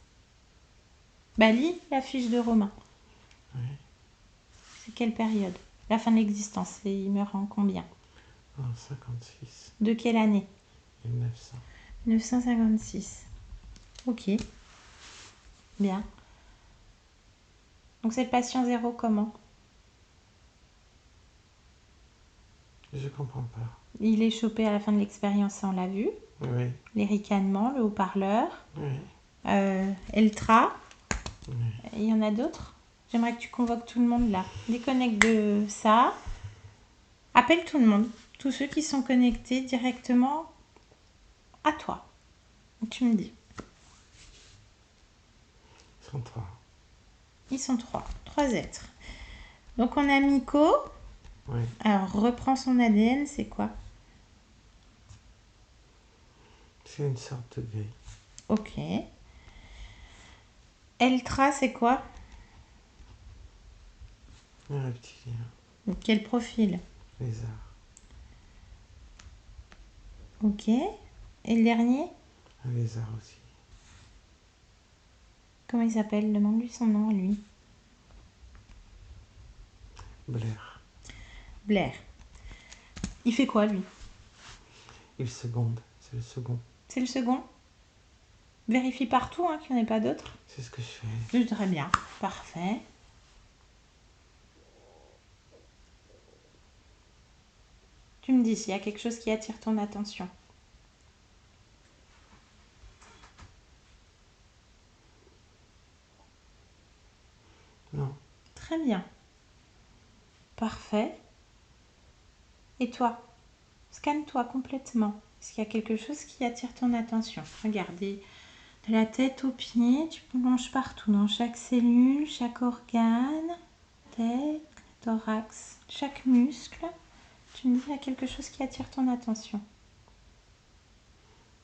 Bah lis la fiche de Romain. Oui. C'est quelle période? La fin de l'existence. Et il meurt en combien? En 56. De quelle année? 1900. 1956. Ok. Bien. Donc c'est le patient zéro comment? Je comprends pas. Il est chopé à la fin de l'expérience, on l'a vu. Oui. Les ricanements, le haut-parleur. Oui. Eltra. Oui. Il y en a d'autres? J'aimerais que tu convoques tout le monde là. Déconnecte de ça. Appelle tout le monde. Tous ceux qui sont connectés directement à toi. Tu me dis. Ils sont 3. Ils sont trois. 3 êtres. Donc on a Miko. Oui. Alors reprends son ADN, c'est quoi? C'est une sorte de grille. Ok. Eltra, c'est quoi? Un reptilien. Quel profil? Lézard. Ok. Et le dernier? Un lézard aussi. Comment il s'appelle? Demande-lui son nom à lui. Blair. Blair. Il fait quoi lui? Il seconde. C'est le second. C'est le second? Vérifie partout hein, qu'il n'y en ait pas d'autres. C'est ce que je fais. Très bien. Parfait. Tu me dis s'il y a quelque chose qui attire ton attention. Non. Très bien. Parfait. Et toi? Scanne-toi complètement. Est-ce qu'il y a quelque chose qui attire ton attention? Regardez, de la tête aux pieds, tu plonges partout, dans chaque cellule, chaque organe, tête, thorax, chaque muscle. Tu me dis, il y a quelque chose qui attire ton attention.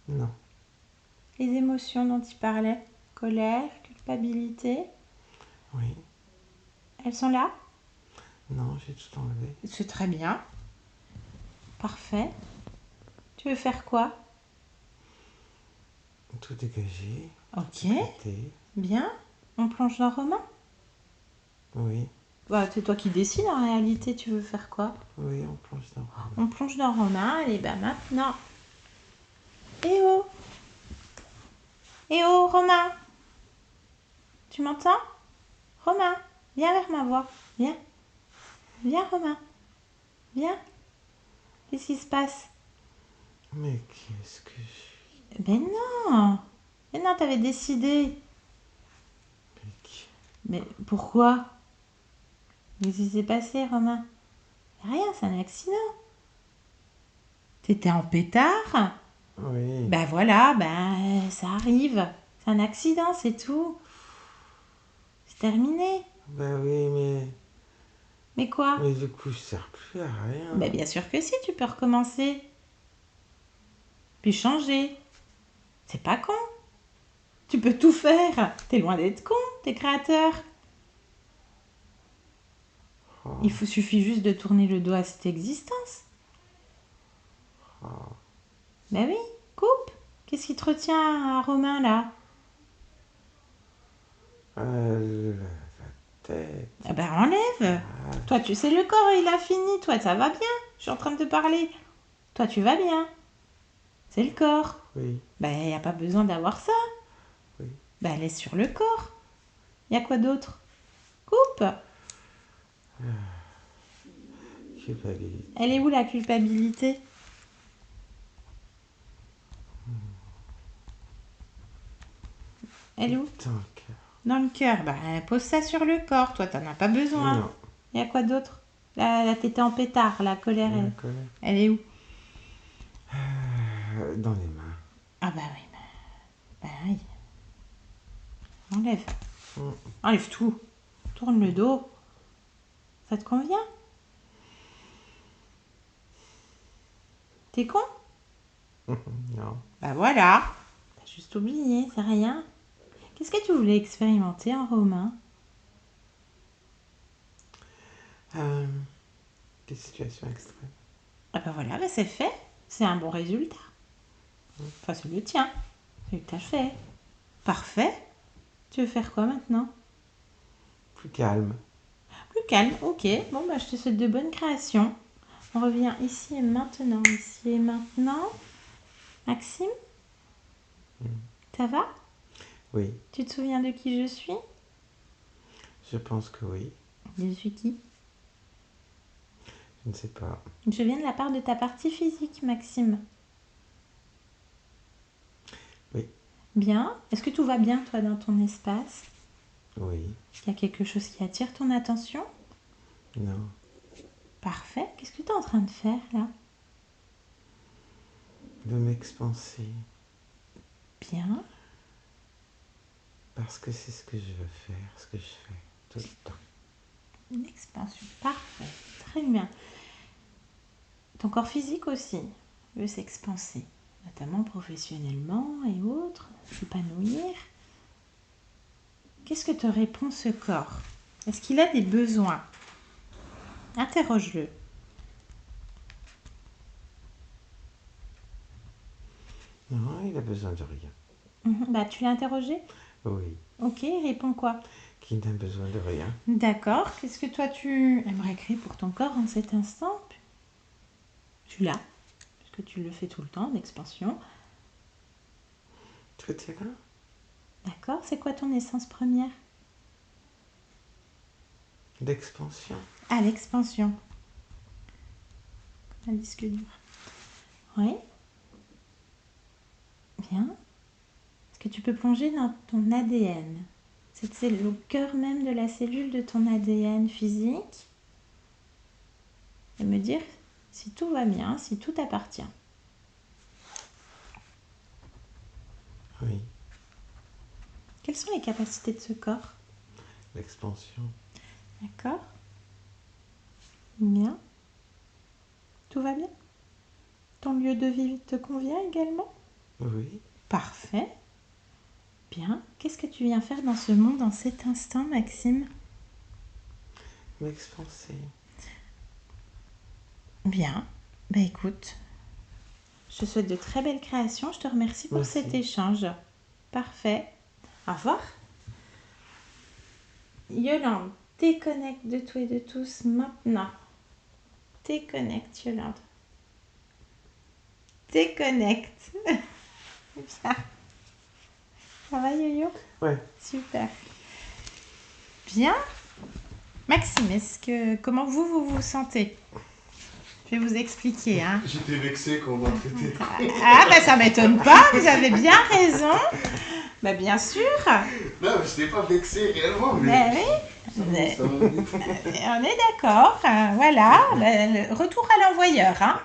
Non. Les émotions dont il parlait, colère, culpabilité, Oui. elles sont là? Non, j'ai tout enlevé. C'est très bien. Parfait. Tu veux faire quoi? Tout dégagé. Ok. Traité. Bien. On plonge dans Romain? Oui. Bah, c'est toi qui décides en réalité, tu veux faire quoi? Oui, on plonge dans. On plonge dans Romain, allez, bah maintenant. Eh oh! Eh oh, Romain! Tu m'entends? Romain, viens vers ma voix. Viens. Viens, Romain. Viens. Qu'est-ce qui se passe? Mais qu'est-ce que je suis? Ben non! Mais non, t'avais décidé. Mais qui- Mais pourquoi? Qu'est-ce qui s'est passé, Romain? Rien, c'est un accident. T'étais en pétard? Oui. Ben voilà, ben ça arrive. C'est un accident, c'est tout. C'est terminé. Ben oui, mais. Mais quoi? Mais du coup, je sers plus à rien. Ben bien sûr que si, tu peux recommencer. Puis changer. C'est pas con. Tu peux tout faire. T'es loin d'être con, t'es créateur. Oh. Suffit juste de tourner le dos à cette existence. Oh. Ben oui, coupe. Qu'est-ce qui te retient à Romain là? La tête. Ah ben enlève. Ah, Toi, tu sais, le corps, il a fini. Toi, ça va bien. Je suis en train de te parler. Toi, tu vas bien. C'est le corps. oui. Ben, il n'y a pas besoin d'avoir ça. Oui. Ben, laisse sur le corps. Il y a quoi d'autre? Coupe. Culpabilité. Elle est où la culpabilité? Elle est où? Dans le cœur. Dans le cœur. Bah, pose ça sur le corps. Toi, t'en as pas besoin. Non. Il y a quoi d'autre? La tête en pétard, la colère, La colère. elle est où? Dans les mains. Ah bah oui. Bah oui. Enlève. Mm. Enlève tout. Tourne le dos. Ça te convient? T'es con? Non. Bah voilà. T'as juste oublié, c'est rien. Qu'est-ce que tu voulais expérimenter en romain? Des situations extrêmes. Ah bah voilà, bah c'est fait. C'est un bon résultat. Enfin, c'est le tien. C'est que t'as fait. Parfait. Tu veux faire quoi maintenant? Plus calme. Plus calme, ok. Bon, bah je te souhaite de bonnes créations. On revient ici et maintenant. Ici et maintenant. Maxime? Ça va? Oui. Tu te souviens de qui je suis? Je pense que oui. Je suis qui? Je ne sais pas. Je viens de la part de ta partie physique, Maxime. Oui. Bien. Est-ce que tout va bien, toi, dans ton espace? Oui. Il y a quelque chose qui attire ton attention? Non. Parfait. Qu'est-ce que tu es en train de faire, là? De m'expanser. Bien. Parce que c'est ce que je veux faire, ce que je fais tout le temps. Une expansion. Parfait. Très bien. Ton corps physique aussi veut s'expanser, notamment professionnellement et autres, s'épanouir. Qu'est-ce que te répond ce corps? Est-ce qu'il a des besoins? Interroge-le. Non, il a besoin de rien. Bah, tu l'as interrogé? Oui. Ok, il répond quoi? Qu'il n'a besoin de rien. D'accord. Qu'est-ce que toi tu aimerais créer pour ton corps en cet instant? Tu l'as, puisque tu le fais tout le temps, l'expansion. Tout est là. D'accord. C'est quoi ton essence première? D'expansion. Ah, l'expansion. Un disque dur. Oui. Bien. Est-ce que tu peux plonger dans ton ADN? C'est le cœur même de la cellule de ton ADN physique. Et me dire si tout va bien, si tout t'appartient. Oui. Quelles sont les capacités de ce corps? L'expansion. D'accord. Bien. Tout va bien? Ton lieu de vie te convient également? Oui. Parfait. Bien. Qu'est-ce que tu viens faire dans ce monde en cet instant, Maxime? M'expanser. Bien. Bah écoute, je te souhaite de très belles créations. Je te remercie pour Merci. cet échange. Parfait. Au revoir. Yolande, déconnecte de tout et de tous maintenant. Déconnecte, Yolande. Déconnecte. Bien. Ça va, Yo-Yo? Ouais. Super. Bien. Maxime, comment vous vous sentez? Je vais vous expliquer. Hein. J'étais vexé quand on m'a traité de con. Ah, bah ça m'étonne pas, vous avez bien raison. Bah bien sûr. Non, mais je n'étais pas vexé réellement, mais... Bah oui. Ça m'a dit. On est d'accord. Voilà. Le retour à l'envoyeur. Hein.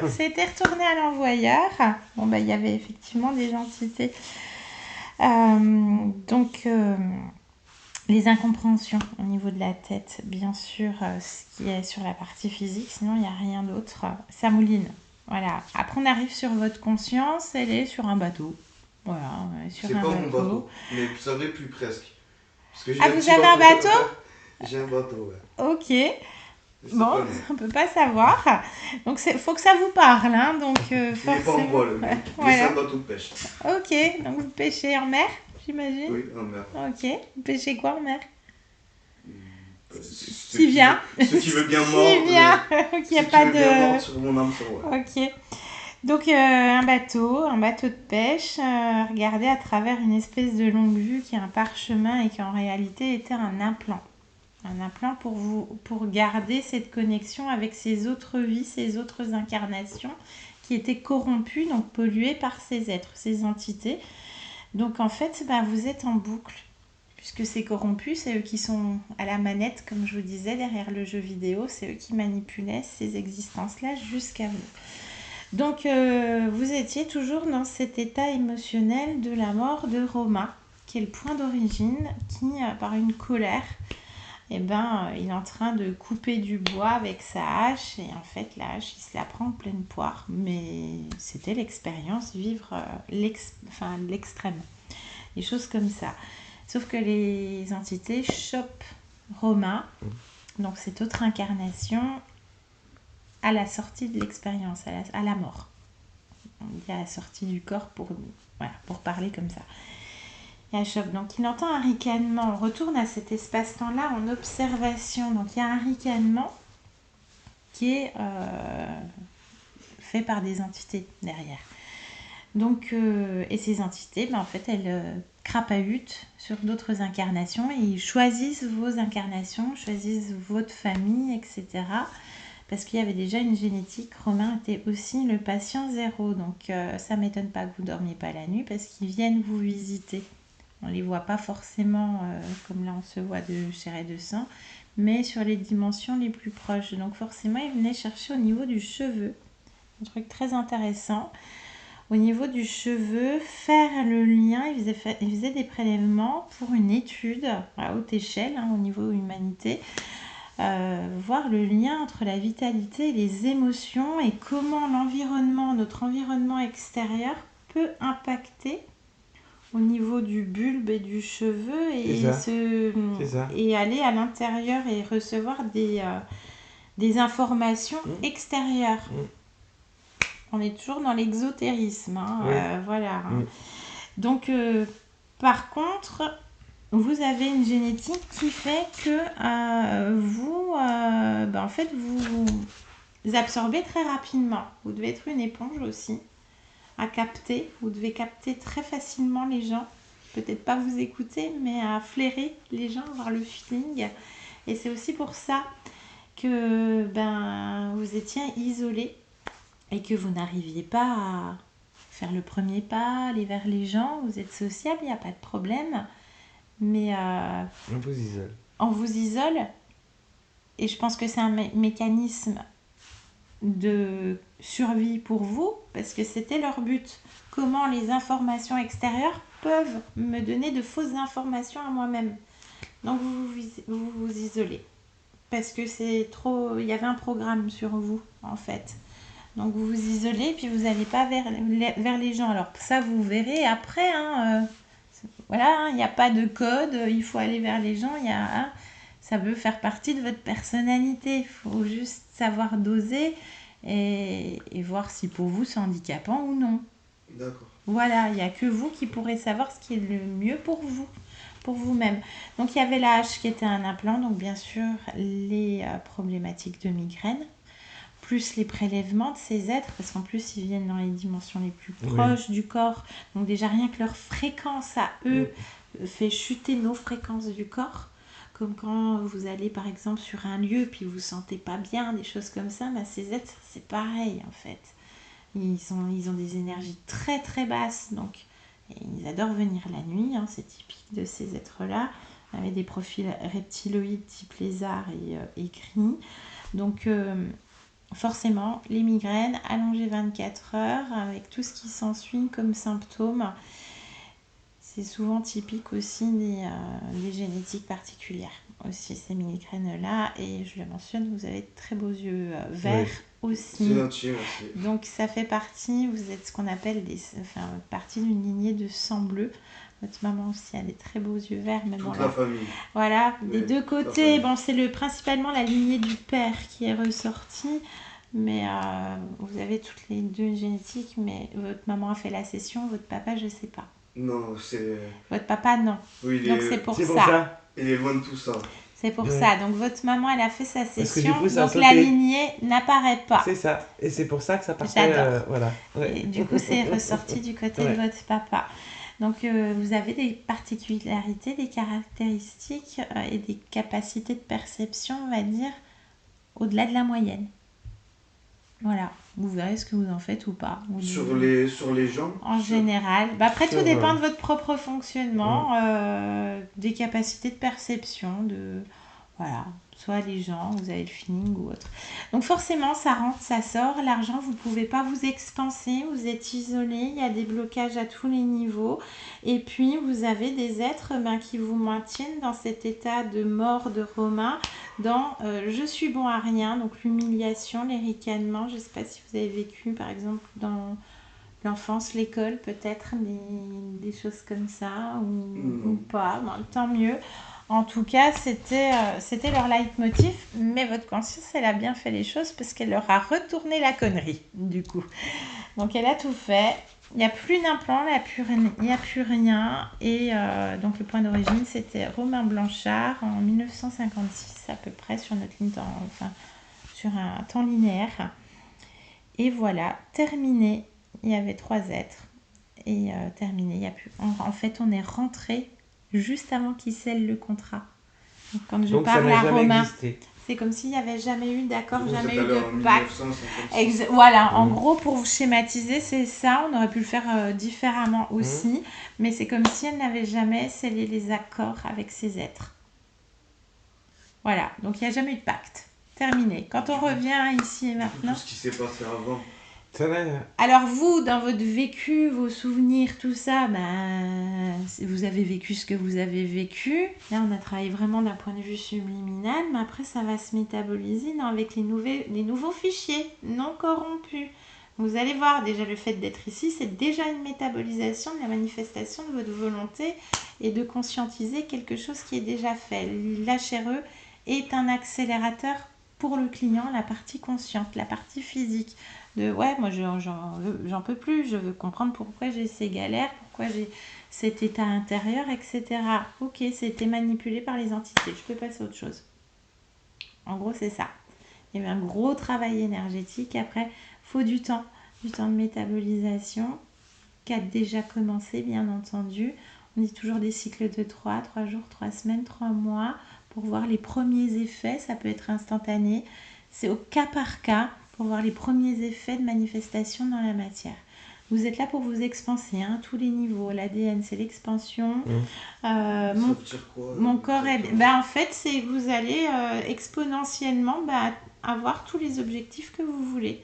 C'était retourné à l'envoyeur. Bon, bah il y avait effectivement des entités. Donc... les incompréhensions au niveau de la tête, bien sûr, ce qui est sur la partie physique, sinon il n'y a rien d'autre. Ça mouline. Voilà. Après, on arrive sur votre conscience, elle est sur un bateau. Voilà, on est sur C'est un pas bateau. mon bateau, mais vous savez plus presque. Parce que j'ai Ah, un vous petit avez un bateau? J'ai un bateau, ouais. Ok. Mais c'est Bon, pas on ne peut pas savoir. Donc, il faut que ça vous parle. Hein, donc, Il n'est pas en forcément. voile, mais Voilà. c'est un bateau de pêche. Ok, donc vous pêchez en mer, j'imagine? Oui, en mer. Ok. Vous pêchez quoi en mer? Si bien. Ceux qui veulent bien mordre. Si bien. Donc, il n'y a pas bien mordre de... sur mon hameçon, ouais. Ok. Donc un bateau de pêche, regardé à travers une espèce de longue vue qui est un parchemin et qui en réalité était un implant. Un implant pour garder cette connexion avec ces autres vies, ces autres incarnations qui étaient corrompues, donc polluées par ces êtres, ces entités. Donc en fait, vous êtes en boucle. puisque c'est corrompu, c'est eux qui sont à la manette, comme je vous disais, derrière le jeu vidéo, c'est eux qui manipulaient ces existences-là jusqu'à vous. Donc, vous étiez toujours dans cet état émotionnel de la mort de Romain, qui est le point d'origine, qui, par une colère, il est en train de couper du bois avec sa hache, et en fait, la hache, il se la prend en pleine poire. Mais c'était l'expérience, vivre l'extrême, des choses comme ça. Sauf que les entités chopent Romain, donc cette autre incarnation, à la sortie de l'expérience, à la mort. On dit à la sortie du corps pour parler comme ça. Et elle chope. Donc il entend un ricanement. On retourne à cet espace-temps-là en observation. Donc il y a un ricanement qui est fait par des entités derrière. Donc, et ces entités, en fait, elles crapahutent sur d'autres incarnations et ils choisissent vos incarnations, choisissent votre famille, etc. Parce qu'il y avait déjà une génétique. Romain était aussi le patient zéro. Donc, ça ne m'étonne pas que vous ne dormiez pas la nuit parce qu'ils viennent vous visiter. On ne les voit pas forcément comme là on se voit de chair et de sang, mais sur les dimensions les plus proches. Donc, forcément, ils venaient chercher au niveau du cheveu. Un truc très intéressant. Au niveau du cheveu, faire le lien, il faisait des prélèvements pour une étude à haute échelle, au niveau humanité, voir le lien entre la vitalité et les émotions et comment notre environnement extérieur peut impacter au niveau du bulbe et du cheveu et aller à l'intérieur et recevoir des informations extérieures. On est toujours dans l'exotérisme, voilà. Donc, par contre, vous avez une génétique qui fait que en fait, vous absorbez très rapidement. Vous devez être une éponge aussi, à capter. Vous devez capter très facilement les gens. Peut-être pas vous écouter, mais à flairer les gens, avoir le feeling. Et c'est aussi pour ça que vous étiez isolé. Et que vous n'arriviez pas à faire le premier pas, aller vers les gens, vous êtes sociable, il n'y a pas de problème. Mais on vous isole. On vous isole. Et je pense que c'est un mécanisme de survie pour vous, parce que c'était leur but. Comment les informations extérieures peuvent me donner de fausses informations à moi-même. Donc vous vous isolez. Parce que c'est trop... Il y avait un programme sur vous, en fait. Donc vous vous isolez, puis vous n'allez pas vers les gens. Alors ça, vous verrez après. Voilà, il n'y a pas de code, il faut aller vers les gens. Ça veut faire partie de votre personnalité. Il faut juste savoir doser et voir si pour vous c'est handicapant ou non. D'accord. Voilà, il n'y a que vous qui pourrez savoir ce qui est le mieux pour vous, pour vous-même. Donc il y avait la hache qui était un implant, donc bien sûr les problématiques de migraine, plus les prélèvements de ces êtres, parce qu'en plus ils viennent dans les dimensions les plus proches du corps. Donc déjà rien que leur fréquence à eux fait chuter nos fréquences du corps. Comme quand vous allez par exemple sur un lieu puis vous vous sentez pas bien, des choses comme ça, ces êtres c'est pareil en fait. Ils ont des énergies très très basses, donc ils adorent venir la nuit, c'est typique de ces êtres-là, avec des profils reptiloïdes type lézard et gris. Donc forcément, les migraines allongées 24 heures, avec tout ce qui s'ensuit comme symptômes, c'est souvent typique aussi des génétiques particulières, aussi ces migraines-là. Et je le mentionne, vous avez de très beaux yeux verts aussi. Donc ça fait partie, vous êtes ce qu'on appelle partie d'une lignée de sang bleu. Votre maman aussi a des très beaux yeux verts. Mais toute la famille. Voilà, des deux côtés. C'est principalement la lignée du père qui est ressortie. Mais vous avez toutes les deux génétiques. Mais votre maman a fait la session, votre papa, je sais pas. Non, c'est... Votre papa, non. Oui, donc c'est pour ça. Il est loin de tout ça. C'est pour ça. Donc votre maman, elle a fait sa session. Coup, donc la lignée n'apparaît pas. C'est ça. Et c'est pour ça que ça partait. Voilà. Et du coup, c'est ressorti du côté de votre papa. Donc vous avez des particularités, des caractéristiques et des capacités de perception, on va dire, au-delà de la moyenne. Voilà, vous verrez ce que vous en faites ou pas. Sur les gens. En général. Bah, après, tout Sur, dépend de votre propre fonctionnement, des capacités de perception, de... Voilà, soit les gens, vous avez le feeling ou autre. Donc forcément, ça rentre, ça sort. L'argent, vous ne pouvez pas vous expanser, vous êtes isolé, il y a des blocages à tous les niveaux. Et puis, vous avez des êtres qui vous maintiennent dans cet état de mort de Romain, dans je suis bon à rien, donc l'humiliation, les ricanements. Je ne sais pas si vous avez vécu, par exemple, dans l'enfance, l'école, peut-être, des choses comme ça, ou pas, bon, tant mieux. En tout cas, c'était leur leitmotiv, mais votre conscience, elle a bien fait les choses parce qu'elle leur a retourné la connerie, du coup. Donc, elle a tout fait. Il n'y a plus d'implant, il n'y a plus rien. Et donc, le point d'origine, c'était Romain Blanchard en 1956, à peu près, sur notre ligne enfin, sur un temps linéaire. Et voilà, terminé. Il y avait 3 êtres. Et terminé. Il y a plus... En fait, on est rentré juste avant qu'il scelle le contrat. Donc, quand je Donc ça parle n'a à jamais Romain, existé. c'est comme s'il n'y avait jamais eu d'accord, Donc, jamais vous eu êtes allé de en pacte. 1956. Voilà, en gros, pour vous schématiser, c'est ça. On aurait pu le faire différemment aussi. Mais c'est comme si elle n'avait jamais scellé les accords avec ses êtres. Voilà, donc il n'y a jamais eu de pacte. Terminé. Quand on revient ici et maintenant... Tout ce qui s'est passé avant. Ça n'a- Alors vous, dans votre vécu, vos souvenirs, tout ça, vous avez vécu ce que vous avez vécu. Là, on a travaillé vraiment d'un point de vue subliminal, mais après, ça va se métaboliser avec les nouveaux fichiers non corrompus. Vous allez voir, déjà le fait d'être ici, c'est déjà une métabolisation de la manifestation de votre volonté et de conscientiser quelque chose qui est déjà fait. L'HRE est un accélérateur pour le client, la partie consciente, la partie physique. Ouais, moi j'en peux plus, je veux comprendre pourquoi j'ai ces galères, pourquoi j'ai cet état intérieur, etc. Ok, c'était manipulé par les entités, je peux passer à autre chose. En gros, c'est ça. Il y a eu un gros travail énergétique. Après, il faut du temps de métabolisation qui a déjà commencé, bien entendu. On dit toujours des cycles de 3 jours, 3 semaines, 3 mois pour voir les premiers effets. Ça peut être instantané. C'est au cas par cas pour voir les premiers effets de manifestation dans la matière. Vous êtes là pour vous expanser, tous les niveaux. L'ADN, c'est l'expansion. Ça veut dire quoi, Mon corps est... en fait, c'est que vous allez exponentiellement avoir tous les objectifs que vous voulez.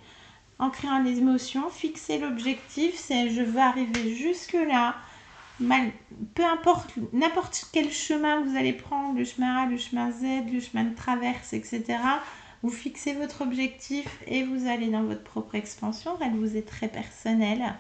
En créant des émotions, fixer l'objectif, c'est je veux arriver jusque-là. Peu importe, n'importe quel chemin vous allez prendre, le chemin A, le chemin Z, le chemin de traverse, etc. Vous fixez votre objectif et vous allez dans votre propre expansion. Elle vous est très personnelle.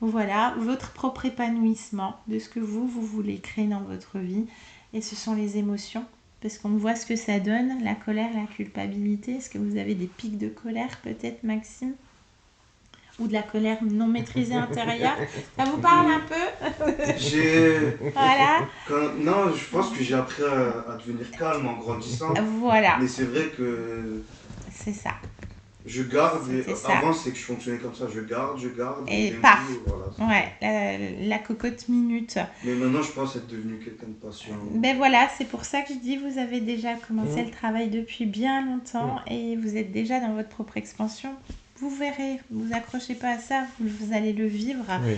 Voilà, votre propre épanouissement de ce que vous voulez créer dans votre vie. Et ce sont les émotions. Parce qu'on voit ce que ça donne, la colère, la culpabilité. Est-ce que vous avez des pics de colère peut-être, Maxime ? Ou de la colère non maîtrisée intérieure. Ça vous parle un peu ? Voilà. Non, je pense que j'ai appris à devenir calme en grandissant. Voilà. Mais c'est vrai que... C'est ça. Je garde. Avant, c'est que je fonctionnais comme ça. Je garde. Et paf. Voilà, ouais, la cocotte minute. Mais maintenant, je pense être devenu quelqu'un de patient. Voilà, c'est pour ça que je dis vous avez déjà commencé le travail depuis bien longtemps et vous êtes déjà dans votre propre expansion. Vous verrez, vous accrochez pas à ça, vous allez le vivre. Oui.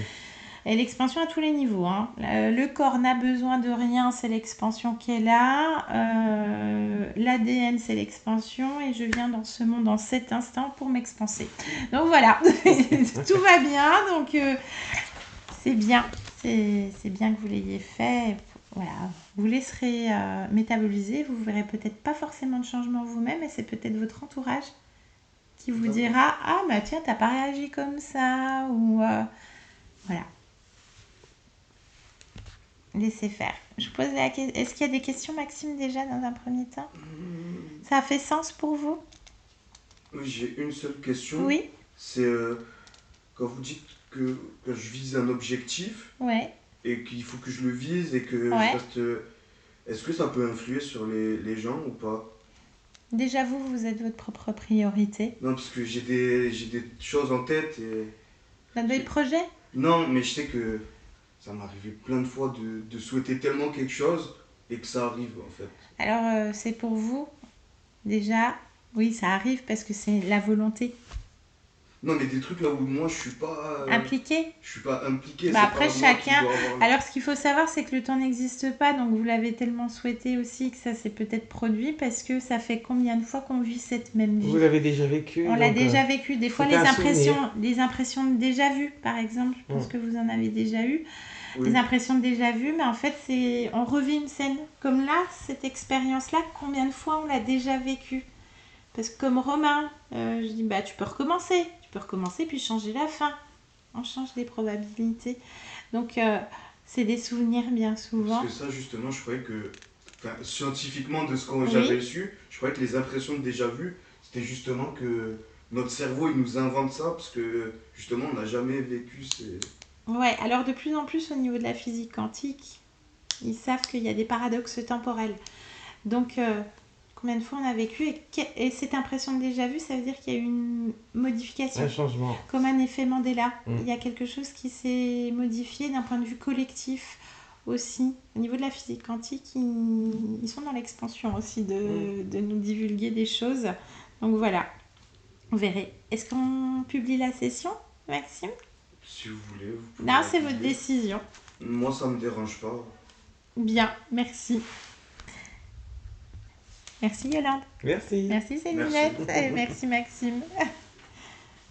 Et l'expansion à tous les niveaux. Le corps n'a besoin de rien, c'est l'expansion qui est là. L'ADN, c'est l'expansion. Et je viens dans ce monde en cet instant pour m'expanser. Donc voilà, tout va bien. Donc c'est bien. C'est bien que vous l'ayez fait. Voilà, vous laisserez métaboliser. Vous verrez peut-être pas forcément de changement vous-même, mais c'est peut-être votre entourage qui vous dira « Ah, bah tiens, t'as pas réagi comme ça » ou voilà. Laissez faire. Je pose la question. Est-ce qu'il y a des questions, Maxime, déjà, dans un premier temps ? Ça a fait sens pour vous ? Oui, j'ai une seule question. Oui. C'est quand vous dites que je vise un objectif et qu'il faut que je le vise et que je reste... Est-ce que ça peut influer sur les gens ou pas ? Déjà, vous êtes votre propre priorité. Non, parce que j'ai des choses en tête et... Des projets ? Non, mais je sais que ça m'est arrivé plein de fois de souhaiter tellement quelque chose et que ça arrive en fait. Alors, c'est pour vous, déjà, oui, ça arrive parce que c'est la volonté. Non, mais des trucs là où moi Impliqué? je suis pas impliqué, Bah c'est après, pas moi qui chacun. dois avoir. Alors, ce qu'il faut savoir, c'est que le temps n'existe pas, donc vous l'avez tellement souhaité aussi que ça s'est peut-être produit parce que ça fait combien de fois qu'on vit cette même Vous vie? l'avez déjà vécu, On l'a donc déjà vécu. Des fois, c'était un souvenir. les impressions de déjà vu, par exemple, je pense que vous en avez déjà eu. Oui, Des impressions de déjà vu, mais en fait, on revit une scène. Comme là, cette expérience-là, combien de fois on l'a déjà vécue? Parce que comme Romain, je dis, bah tu peux recommencer. Tu peux recommencer puis changer la fin. On change les probabilités. Donc, c'est des souvenirs bien parce souvent. que ça, justement, je croyais que. Enfin, scientifiquement, de ce que j'avais Oui. su, je croyais que les impressions de déjà vu, c'était justement que notre cerveau, il nous invente ça, parce que justement, on n'a jamais vécu ces. Ouais, alors de plus en plus au niveau de la physique quantique, ils savent qu'il y a des paradoxes temporels. Donc, combien de fois on a vécu et cette impression de déjà vu, ça veut dire qu'il y a eu une modification. Un changement. Comme un effet Mandela. Mm. Il y a quelque chose qui s'est modifié d'un point de vue collectif aussi. Au niveau de la physique quantique, ils sont dans l'expansion aussi de nous divulguer des choses. Donc voilà, on verrait. Est-ce qu'on publie la session, Maxime? Si vous voulez, vous pouvez Non, la c'est votre publier. décision. Moi, ça me dérange pas. Bien, merci. Merci Yolande. Merci. Merci Célinette. Et merci Maxime.